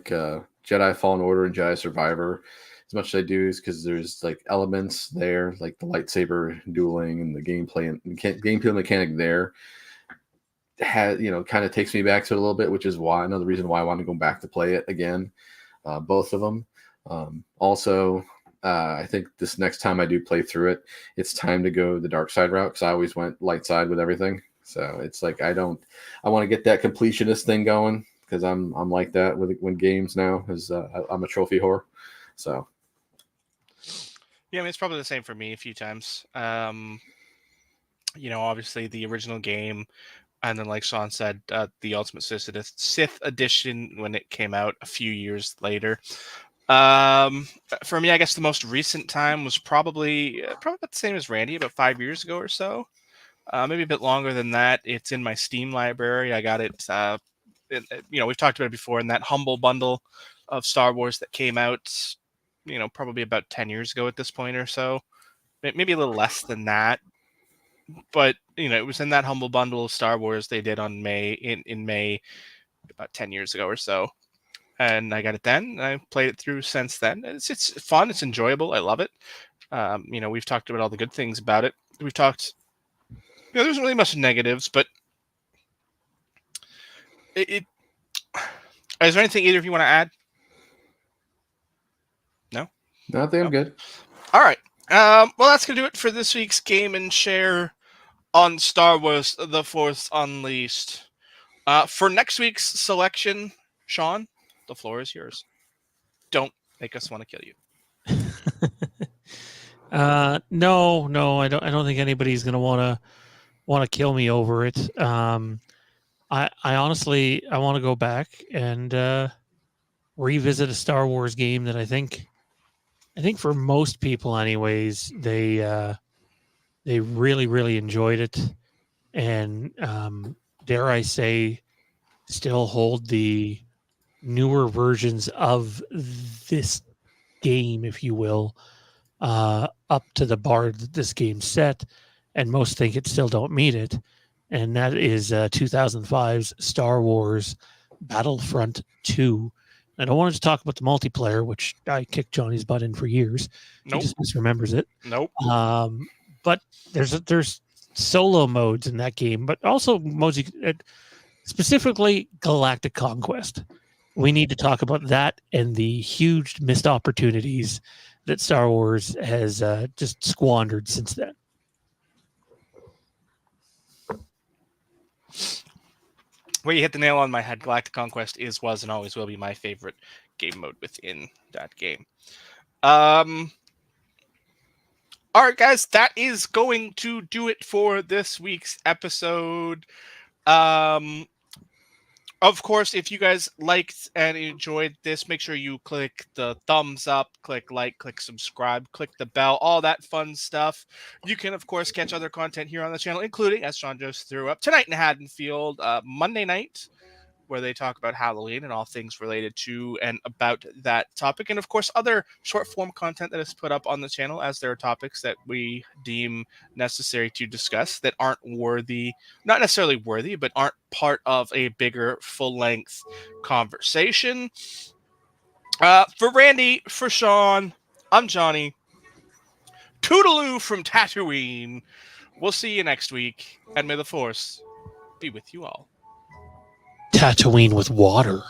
Jedi Fallen Order and Jedi Survivor as much as I do is because there's like elements there, like the lightsaber dueling and the gameplay and gameplay mechanic there. Kind of takes me back to it a little bit, which is why another reason why I want to go back to play it again, both of them. Also, I think this next time I do play through it, it's time to go the dark side route because I always went light side with everything. So it's like I want to get that completionist thing going because I'm like that when games now because I'm a trophy whore. So yeah, I mean, it's probably the same for me a few times. Obviously the original game. And then, like Sean said, the Ultimate Sith Edition when it came out a few years later. For me, I guess the most recent time was probably about the same as Randy, about 5 years ago or so. Maybe a bit longer than that. It's in my Steam library. I got it. We've talked about it before in that humble bundle of Star Wars that came out. Probably about 10 years ago at this point or so. Maybe a little less than that. But it was in that humble bundle of Star Wars they did in May about 10 years ago or so. And I got it then, and I played it through since then. It's fun, it's enjoyable, I love it. We've talked about all the good things about it. We've talked, there's really much negatives, but is there anything either of you want to add? No? No, I think I'm good. All right. Well, that's going to do it for this week's Game and Share on Star Wars The Force Unleashed. For next week's selection, Sean, the floor is yours. Don't make us want to kill you. No, I don't think anybody's gonna want to kill me over it. I honestly want to go back and revisit a Star Wars game that I think for most people, anyways, they really enjoyed it, and dare I say, still hold the newer versions of this game, if you will, up to the bar that this game set, and most think it still don't meet it, and that is 2005's Star Wars Battlefront 2. I don't want to talk about the multiplayer, which I kicked Johnny's butt in for years. Nope. He just misremembers it. Nope. But there's solo modes in that game, but also modes, specifically Galactic Conquest. We need to talk about that and the huge missed opportunities that Star Wars has just squandered since then. Well, you hit the nail on my head. Galactic Conquest was, and always will be my favorite game mode within that game. All right, guys, that is going to do it for this week's episode. Of course, if you guys liked and enjoyed this, make sure you click the thumbs up, click like, click subscribe, click the bell, all that fun stuff. You can, of course, catch other content here on the channel, including, as Sean just threw up, tonight in Haddonfield, Monday night, where they talk about Halloween and all things related to and about that topic. And, of course, other short-form content that is put up on the channel, as there are topics that we deem necessary to discuss that aren't not necessarily worthy, but aren't part of a bigger, full-length conversation. For Randy, for Sean, I'm Johnny. Toodaloo from Tatooine. We'll see you next week, and may the Force be with you all. Tatooine with water.